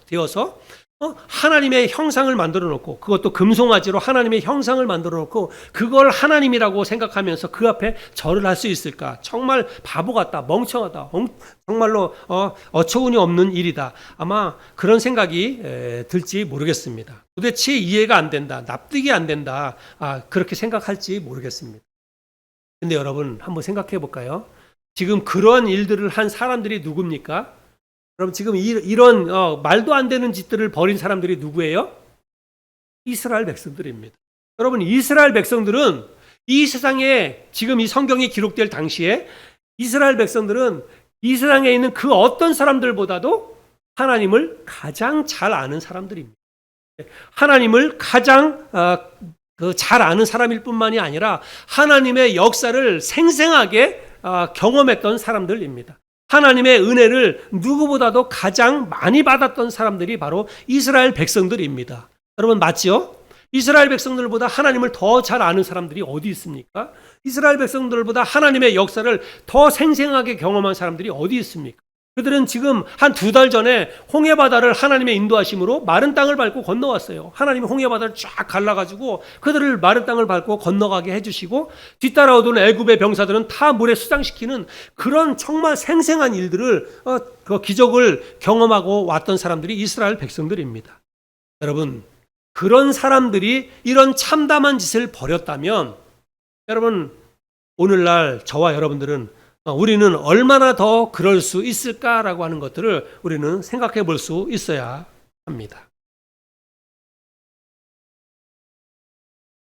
되어서 하나님의 형상을 만들어 놓고 그것도 금송아지로 하나님의 형상을 만들어 놓고 그걸 하나님이라고 생각하면서 그 앞에 절을 할 수 있을까? 정말 바보 같다, 멍청하다, 정말로 어처구니 없는 일이다. 아마 그런 생각이 들지 모르겠습니다. 도대체 이해가 안 된다, 납득이 안 된다, 그렇게 생각할지 모르겠습니다. 근데 여러분 한번 생각해 볼까요? 지금 그런 일들을 한 사람들이 누굽니까? 그럼 지금 이런 말도 안 되는 짓들을 벌인 사람들이 누구예요? 이스라엘 백성들입니다. 여러분 이스라엘 백성들은 이 세상에 지금 이 성경이 기록될 당시에 이스라엘 백성들은 이 세상에 있는 그 어떤 사람들보다도 하나님을 가장 잘 아는 사람들입니다. 하나님을 가장 잘 아는 사람일 뿐만이 아니라 하나님의 역사를 생생하게 경험했던 사람들입니다. 하나님의 은혜를 누구보다도 가장 많이 받았던 사람들이 바로 이스라엘 백성들입니다. 여러분 맞죠? 이스라엘 백성들보다 하나님을 더 잘 아는 사람들이 어디 있습니까? 이스라엘 백성들보다 하나님의 역사를 더 생생하게 경험한 사람들이 어디 있습니까? 그들은 지금 한 2달 전에 홍해바다를 하나님의 인도하심으로 마른 땅을 밟고 건너왔어요. 하나님이 홍해바다를 쫙 갈라가지고 그들을 마른 땅을 밟고 건너가게 해주시고 뒤따라오던 애굽의 병사들은 다 물에 수장시키는 그런 정말 생생한 일들을 그 기적을 경험하고 왔던 사람들이 이스라엘 백성들입니다. 여러분 그런 사람들이 이런 참담한 짓을 벌였다면 여러분 오늘날 저와 여러분들은 우리는 얼마나 더 그럴 수 있을까라고 하는 것들을 우리는 생각해 볼 수 있어야 합니다.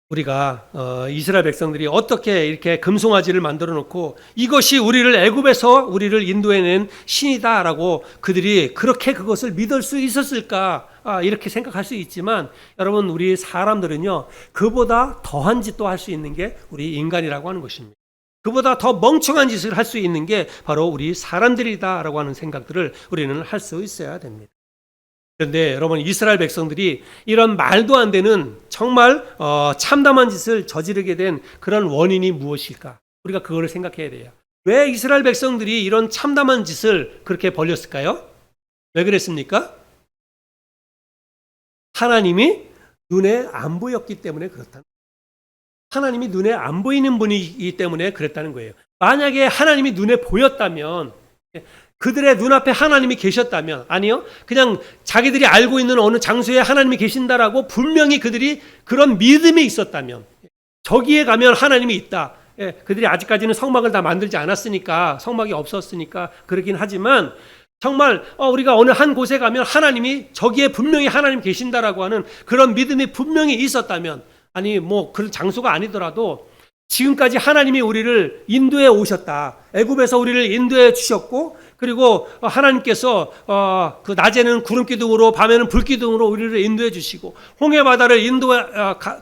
우리가 이스라엘 백성들이 어떻게 이렇게 금송아지를 만들어 놓고 이것이 우리를 애굽에서 우리를 인도해낸 신이다라고 그들이 그렇게 그것을 믿을 수 있었을까 이렇게 생각할 수 있지만 여러분 우리 사람들은요 그보다 더한 짓도 할 수 있는 게 우리 인간이라고 하는 것입니다. 그보다 더 멍청한 짓을 할 수 있는 게 바로 우리 사람들이다라고 하는 생각들을 우리는 할 수 있어야 됩니다. 그런데 여러분 이스라엘 백성들이 이런 말도 안 되는 정말 참담한 짓을 저지르게 된 그런 원인이 무엇일까? 우리가 그거를 생각해야 돼요. 왜 이스라엘 백성들이 이런 참담한 짓을 그렇게 벌였을까요? 왜 그랬습니까? 하나님이 눈에 안 보였기 때문에 그렇다. 하나님이 눈에 안 보이는 분이기 때문에 그랬다는 거예요. 만약에 하나님이 눈에 보였다면 그들의 눈앞에 하나님이 계셨다면 아니요. 그냥 자기들이 알고 있는 어느 장소에 하나님이 계신다라고 분명히 그들이 그런 믿음이 있었다면 저기에 가면 하나님이 있다. 그들이 아직까지는 성막을 다 만들지 않았으니까 성막이 없었으니까 그러긴 하지만 정말 우리가 어느 한 곳에 가면 하나님이 저기에 분명히 하나님 계신다라고 하는 그런 믿음이 분명히 있었다면 아니 뭐 그런 장소가 아니더라도 지금까지 하나님이 우리를 인도해 오셨다. 애굽에서 우리를 인도해 주셨고 그리고 하나님께서 그 낮에는 구름 기둥으로 밤에는 불 기둥으로 우리를 인도해 주시고 홍해바다를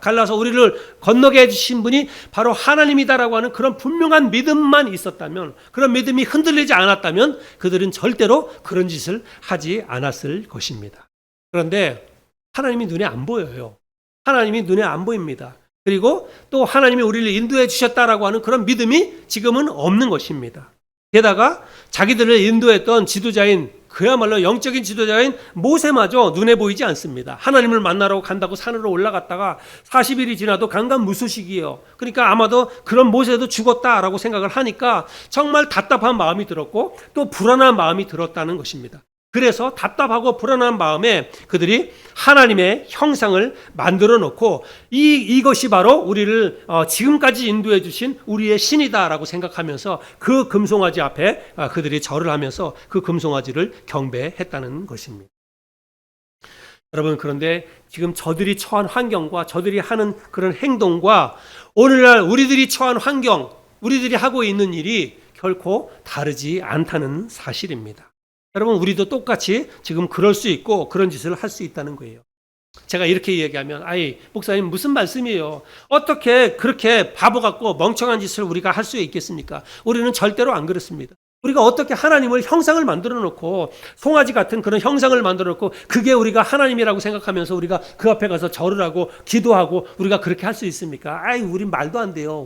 갈라서 우리를 건너게 해 주신 분이 바로 하나님이다라고 하는 그런 분명한 믿음만 있었다면 그런 믿음이 흔들리지 않았다면 그들은 절대로 그런 짓을 하지 않았을 것입니다. 그런데 하나님이 눈에 안 보여요. 하나님이 눈에 안 보입니다. 그리고 또 하나님이 우리를 인도해 주셨다라고 하는 그런 믿음이 지금은 없는 것입니다. 게다가 자기들을 인도했던 지도자인 그야말로 영적인 지도자인 모세마저 눈에 보이지 않습니다. 하나님을 만나러 간다고 산으로 올라갔다가 40일이 지나도 강간무소식이에요. 그러니까 아마도 그런 모세도 죽었다라고 생각을 하니까 정말 답답한 마음이 들었고 또 불안한 마음이 들었다는 것입니다. 그래서 답답하고 불안한 마음에 그들이 하나님의 형상을 만들어 놓고 이것이 바로 우리를 지금까지 인도해 주신 우리의 신이다라고 생각하면서 그 금송아지 앞에 그들이 절을 하면서 그 금송아지를 경배했다는 것입니다. 여러분, 그런데 지금 저들이 처한 환경과 저들이 하는 그런 행동과 오늘날 우리들이 처한 환경, 우리들이 하고 있는 일이 결코 다르지 않다는 사실입니다. 여러분, 우리도 똑같이 지금 그럴 수 있고 그런 짓을 할 수 있다는 거예요. 제가 이렇게 얘기하면 목사님 무슨 말씀이에요? 어떻게 그렇게 바보 같고 멍청한 짓을 우리가 할 수 있겠습니까? 우리는 절대로 안 그렇습니다. 우리가 어떻게 하나님을 형상을 만들어 놓고 송아지 같은 그런 형상을 만들어 놓고 그게 우리가 하나님이라고 생각하면서 우리가 그 앞에 가서 절을 하고 기도하고 우리가 그렇게 할 수 있습니까? 우린 말도 안 돼요.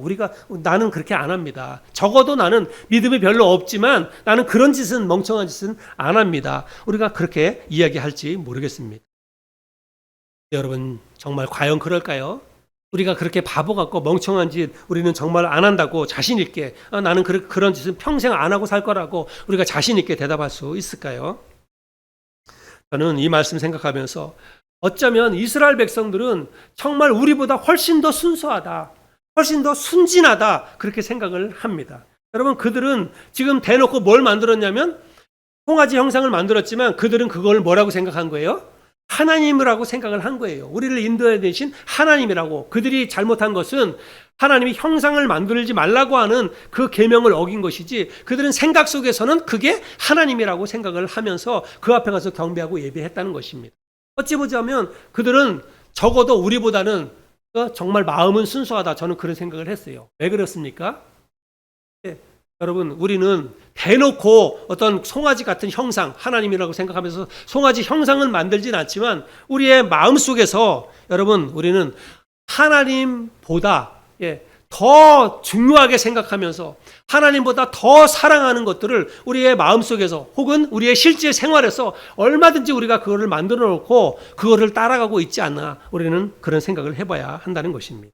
나는 그렇게 안 합니다. 적어도 나는 믿음이 별로 없지만 나는 그런 짓은, 멍청한 짓은 안 합니다. 우리가 그렇게 이야기할지 모르겠습니다. 여러분, 정말 과연 그럴까요? 우리가 그렇게 바보 같고 멍청한 짓 우리는 정말 안 한다고 자신 있게 나는 그런 짓은 평생 안 하고 살 거라고 우리가 자신 있게 대답할 수 있을까요? 저는 이 말씀 생각하면서 어쩌면 이스라엘 백성들은 정말 우리보다 훨씬 더 순수하다, 훨씬 더 순진하다 그렇게 생각을 합니다. 여러분, 그들은 지금 대놓고 뭘 만들었냐면 송아지 형상을 만들었지만 그들은 그걸 뭐라고 생각한 거예요? 하나님이라고 생각을 한 거예요. 우리를 인도해 주신 하나님이라고. 그들이 잘못한 것은 하나님이 형상을 만들지 말라고 하는 그 계명을 어긴 것이지 그들은 생각 속에서는 그게 하나님이라고 생각을 하면서 그 앞에 가서 경배하고 예배했다는 것입니다. 어찌 보자면 그들은 적어도 우리보다는 정말 마음은 순수하다. 저는 그런 생각을 했어요. 왜 그렇습니까? 여러분, 우리는 대놓고 어떤 송아지 같은 형상, 하나님이라고 생각하면서 송아지 형상은 만들진 않지만 우리의 마음속에서 여러분, 우리는 하나님보다 더 중요하게 생각하면서 하나님보다 더 사랑하는 것들을 우리의 마음속에서 혹은 우리의 실제 생활에서 얼마든지 우리가 그거를 만들어 놓고 그거를 따라가고 있지 않나, 우리는 그런 생각을 해봐야 한다는 것입니다.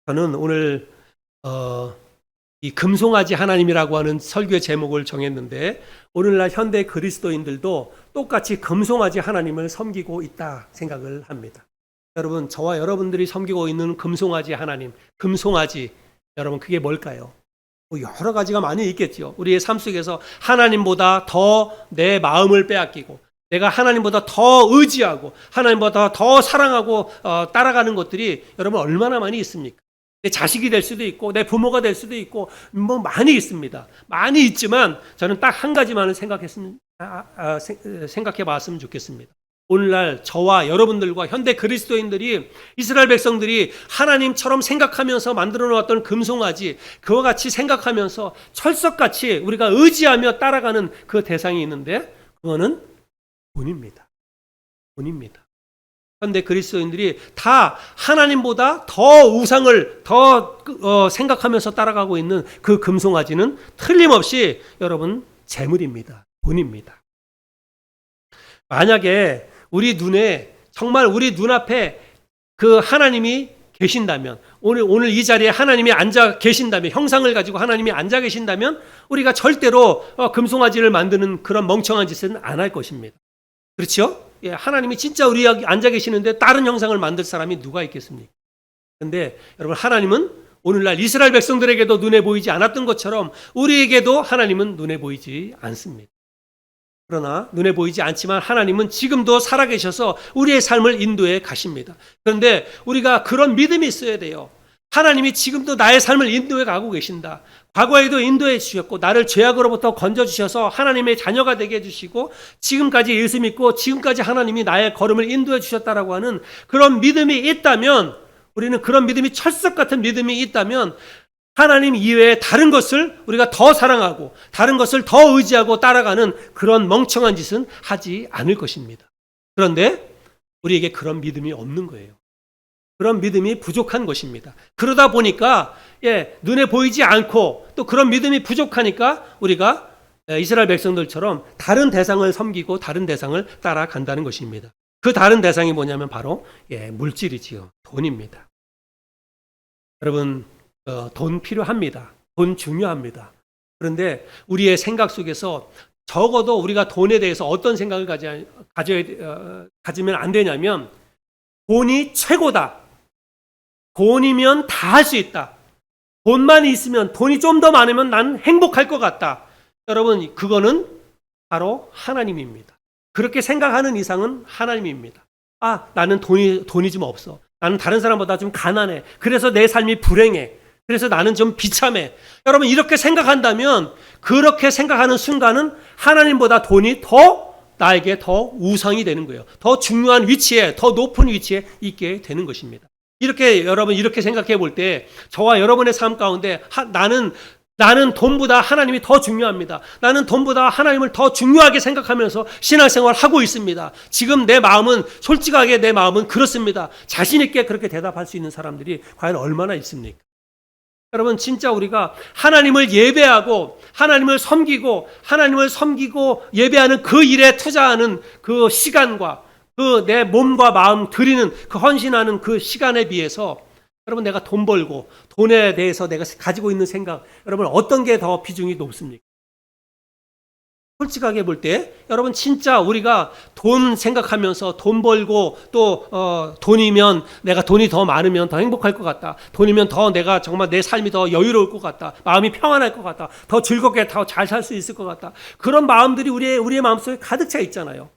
저는 오늘 이 금송아지 하나님이라고 하는 설교의 제목을 정했는데 오늘날 현대 그리스도인들도 똑같이 금송아지 하나님을 섬기고 있다 생각을 합니다. 여러분, 저와 여러분들이 섬기고 있는 금송아지 하나님, 금송아지, 여러분 그게 뭘까요? 여러 가지가 많이 있겠죠. 우리의 삶 속에서 하나님보다 더 내 마음을 빼앗기고 내가 하나님보다 더 의지하고 하나님보다 더 사랑하고 따라가는 것들이 여러분 얼마나 많이 있습니까? 내 자식이 될 수도 있고 내 부모가 될 수도 있고 많이 있습니다. 많이 있지만 저는 딱 한 가지만을 생각해 봤으면 좋겠습니다. 오늘날 저와 여러분들과 현대 그리스도인들이 이스라엘 백성들이 하나님처럼 생각하면서 만들어 놓았던 금송아지, 그와 같이 생각하면서 철석같이 우리가 의지하며 따라가는 그 대상이 있는데 그거는 돈입니다. 돈입니다. 현대 그리스도인들이 다 하나님보다 더 우상을 더 생각하면서 따라가고 있는 그 금송아지는 틀림없이 여러분 재물입니다. 돈입니다. 만약에 우리 눈에 정말 우리 눈앞에 그 하나님이 계신다면 오늘 이 자리에 하나님이 앉아 계신다면 형상을 가지고 하나님이 앉아 계신다면 우리가 절대로 금송아지를 만드는 그런 멍청한 짓은 안 할 것입니다. 그렇죠? 하나님이 진짜 우리 여기 앉아 계시는데 다른 형상을 만들 사람이 누가 있겠습니까? 그런데 여러분, 하나님은 오늘날 이스라엘 백성들에게도 눈에 보이지 않았던 것처럼 우리에게도 하나님은 눈에 보이지 않습니다. 그러나 눈에 보이지 않지만 하나님은 지금도 살아계셔서 우리의 삶을 인도해 가십니다. 그런데 우리가 그런 믿음이 있어야 돼요. 하나님이 지금도 나의 삶을 인도해 가고 계신다. 과거에도 인도해 주셨고 나를 죄악으로부터 건져주셔서 하나님의 자녀가 되게 해주시고 지금까지 예수 믿고 지금까지 하나님이 나의 걸음을 인도해 주셨다라고 하는 그런 믿음이 있다면, 우리는 그런 믿음이 철석 같은 믿음이 있다면 하나님 이외에 다른 것을 우리가 더 사랑하고 다른 것을 더 의지하고 따라가는 그런 멍청한 짓은 하지 않을 것입니다. 그런데 우리에게 그런 믿음이 없는 거예요. 그런 믿음이 부족한 것입니다. 그러다 보니까 눈에 보이지 않고 또 그런 믿음이 부족하니까 우리가 이스라엘 백성들처럼 다른 대상을 섬기고 다른 대상을 따라간다는 것입니다. 그 다른 대상이 뭐냐면 바로 물질이지요. 돈입니다. 여러분, 돈 필요합니다. 돈 중요합니다. 그런데 우리의 생각 속에서 적어도 우리가 돈에 대해서 어떤 생각을 가지면 안 되냐면, 돈이 최고다. 돈이면 다 할 수 있다. 돈만 있으면, 돈이 좀 더 많으면 난 행복할 것 같다. 여러분, 그거는 바로 하나님입니다. 그렇게 생각하는 이상은 하나님입니다. 나는 돈이 좀 없어. 나는 다른 사람보다 좀 가난해. 그래서 내 삶이 불행해. 그래서 나는 좀 비참해. 여러분, 이렇게 생각한다면, 그렇게 생각하는 순간은 하나님보다 돈이 나에게 더 우상이 되는 거예요. 더 중요한 위치에, 더 높은 위치에 있게 되는 것입니다. 여러분, 이렇게 생각해 볼 때, 저와 여러분의 삶 가운데, 나는 돈보다 하나님이 더 중요합니다. 나는 돈보다 하나님을 더 중요하게 생각하면서 신앙생활을 하고 있습니다. 지금 솔직하게 내 마음은 그렇습니다. 자신 있게 그렇게 대답할 수 있는 사람들이 과연 얼마나 있습니까? 여러분, 진짜 우리가 하나님을 예배하고 하나님을 섬기고 예배하는 그 일에 투자하는 그 시간과 그 내 몸과 마음 드리는 그 헌신하는 그 시간에 비해서 여러분, 내가 돈 벌고 돈에 대해서 내가 가지고 있는 생각, 여러분, 어떤 게 더 비중이 높습니까? 솔직하게 볼 때 여러분, 진짜 우리가 돈 생각하면서 돈 벌고 또 돈이면 내가 돈이 더 많으면 더 행복할 것 같다. 돈이면 더 내가 정말 내 삶이 더 여유로울 것 같다. 마음이 평안할 것 같다. 더 즐겁게 더 잘 살 수 있을 것 같다. 그런 마음들이 우리의 마음속에 가득 차 있잖아요.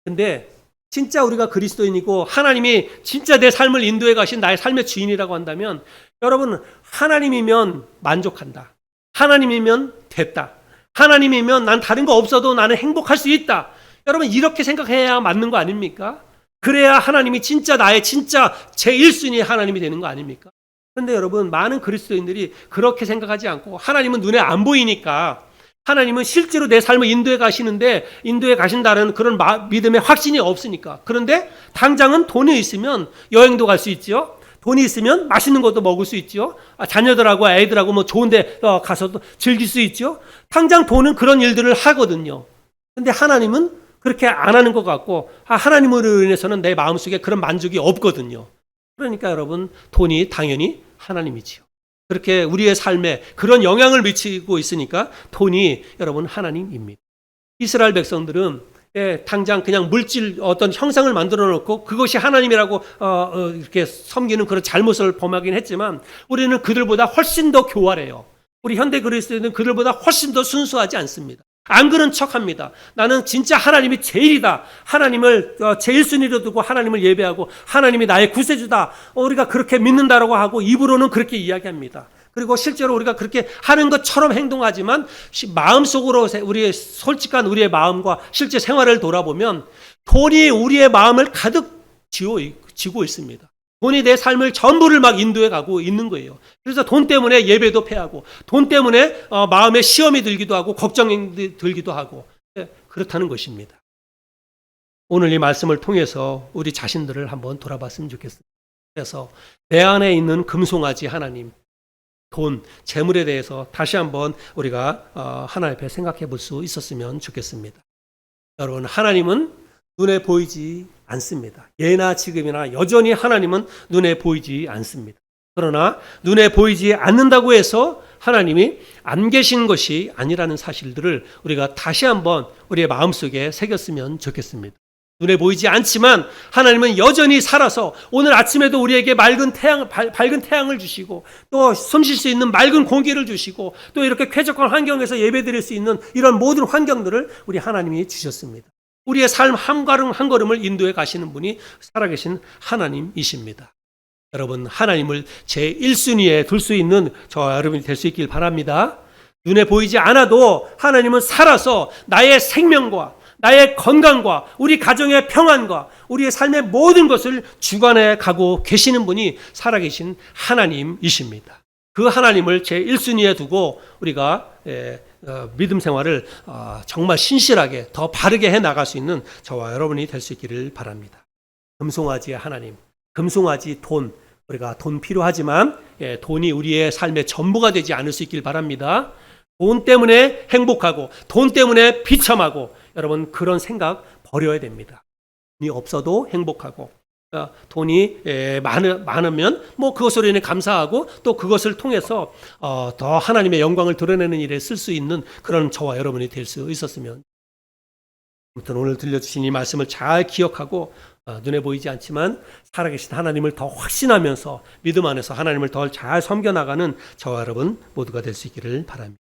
근데 진짜 우리가 그리스도인이고 하나님이 진짜 내 삶을 인도해 가신 나의 삶의 주인이라고 한다면, 여러분, 하나님이면 만족한다. 하나님이면 됐다. 하나님이면 난 다른 거 없어도 나는 행복할 수 있다. 여러분, 이렇게 생각해야 맞는 거 아닙니까? 그래야 하나님이 진짜 나의 진짜 제1순위 하나님이 되는 거 아닙니까? 그런데 여러분, 많은 그리스도인들이 그렇게 생각하지 않고, 하나님은 눈에 안 보이니까, 하나님은 실제로 내 삶을 인도해 가신다는 그런 믿음의 확신이 없으니까. 그런데 당장은 돈이 있으면 여행도 갈 수 있죠. 돈이 있으면 맛있는 것도 먹을 수 있죠. 자녀들하고 애들하고 좋은데 가서도 즐길 수 있죠. 당장 돈은 그런 일들을 하거든요. 근데 하나님은 그렇게 안 하는 것 같고, 하나님으로 인해서는 내 마음속에 그런 만족이 없거든요. 그러니까 여러분, 돈이 당연히 하나님이지요. 그렇게 우리의 삶에 그런 영향을 미치고 있으니까 돈이 여러분 하나님입니다. 이스라엘 백성들은 당장 그냥 물질 어떤 형상을 만들어 놓고 그것이 하나님이라고 이렇게 섬기는 그런 잘못을 범하긴 했지만, 우리는 그들보다 훨씬 더 교활해요. 우리 현대 그리스도인은 그들보다 훨씬 더 순수하지 않습니다. 안 그런 척합니다. 나는 진짜 하나님이 제일이다. 하나님을 제일순위로 두고 하나님을 예배하고 하나님이 나의 구세주다. 우리가 그렇게 믿는다라고 하고 입으로는 그렇게 이야기합니다. 그리고 실제로 우리가 그렇게 하는 것처럼 행동하지만 마음속으로 솔직한 우리의 마음과 실제 생활을 돌아보면 돈이 우리의 마음을 가득 쥐고 있습니다. 돈이 내 삶을 전부를 막 인도해 가고 있는 거예요. 그래서 돈 때문에 예배도 패하고, 돈 때문에 마음에 시험이 들기도 하고 걱정이 들기도 하고, 그렇다는 것입니다. 오늘 이 말씀을 통해서 우리 자신들을 한번 돌아봤으면 좋겠습니다. 그래서 내 안에 있는 금송아지 하나님, 돈, 재물에 대해서 다시 한번 우리가 하나님 앞에 생각해 볼 수 있었으면 좋겠습니다. 여러분, 하나님은 눈에 보이지 않습니다. 예나 지금이나 여전히 하나님은 눈에 보이지 않습니다. 그러나 눈에 보이지 않는다고 해서 하나님이 안 계신 것이 아니라는 사실들을 우리가 다시 한번 우리의 마음속에 새겼으면 좋겠습니다. 눈에 보이지 않지만 하나님은 여전히 살아서 오늘 아침에도 우리에게 밝은 태양을 주시고, 또 숨쉴 수 있는 맑은 공기를 주시고, 또 이렇게 쾌적한 환경에서 예배드릴 수 있는 이런 모든 환경들을 우리 하나님이 주셨습니다. 우리의 삶 한 걸음 한 걸음을 인도해 가시는 분이 살아계신 하나님이십니다. 여러분, 하나님을 제1순위에 둘 수 있는 저와 여러분이 될 수 있길 바랍니다. 눈에 보이지 않아도 하나님은 살아서 나의 생명과 나의 건강과 우리 가정의 평안과 우리의 삶의 모든 것을 주관해 가고 계시는 분이 살아계신 하나님이십니다. 그 하나님을 제1순위에 두고 우리가 믿음 생활을 정말 신실하게 더 바르게 해 나갈 수 있는 저와 여러분이 될 수 있기를 바랍니다. 금송아지의 하나님, 금송아지 돈, 우리가 돈 필요하지만 돈이 우리의 삶의 전부가 되지 않을 수 있길 바랍니다. 돈 때문에 행복하고 돈 때문에 비참하고 여러분 그런 생각 버려야 됩니다. 돈이 없어도 행복하고 돈이 많으면 뭐 그것으로 인해 감사하고 또 그것을 통해서 더 하나님의 영광을 드러내는 일에 쓸 수 있는 그런 저와 여러분이 될 수 있었으면. 아무튼 오늘 들려주신 이 말씀을 잘 기억하고 눈에 보이지 않지만 살아계신 하나님을 더 확신하면서 믿음 안에서 하나님을 더 잘 섬겨나가는 저와 여러분 모두가 될 수 있기를 바랍니다.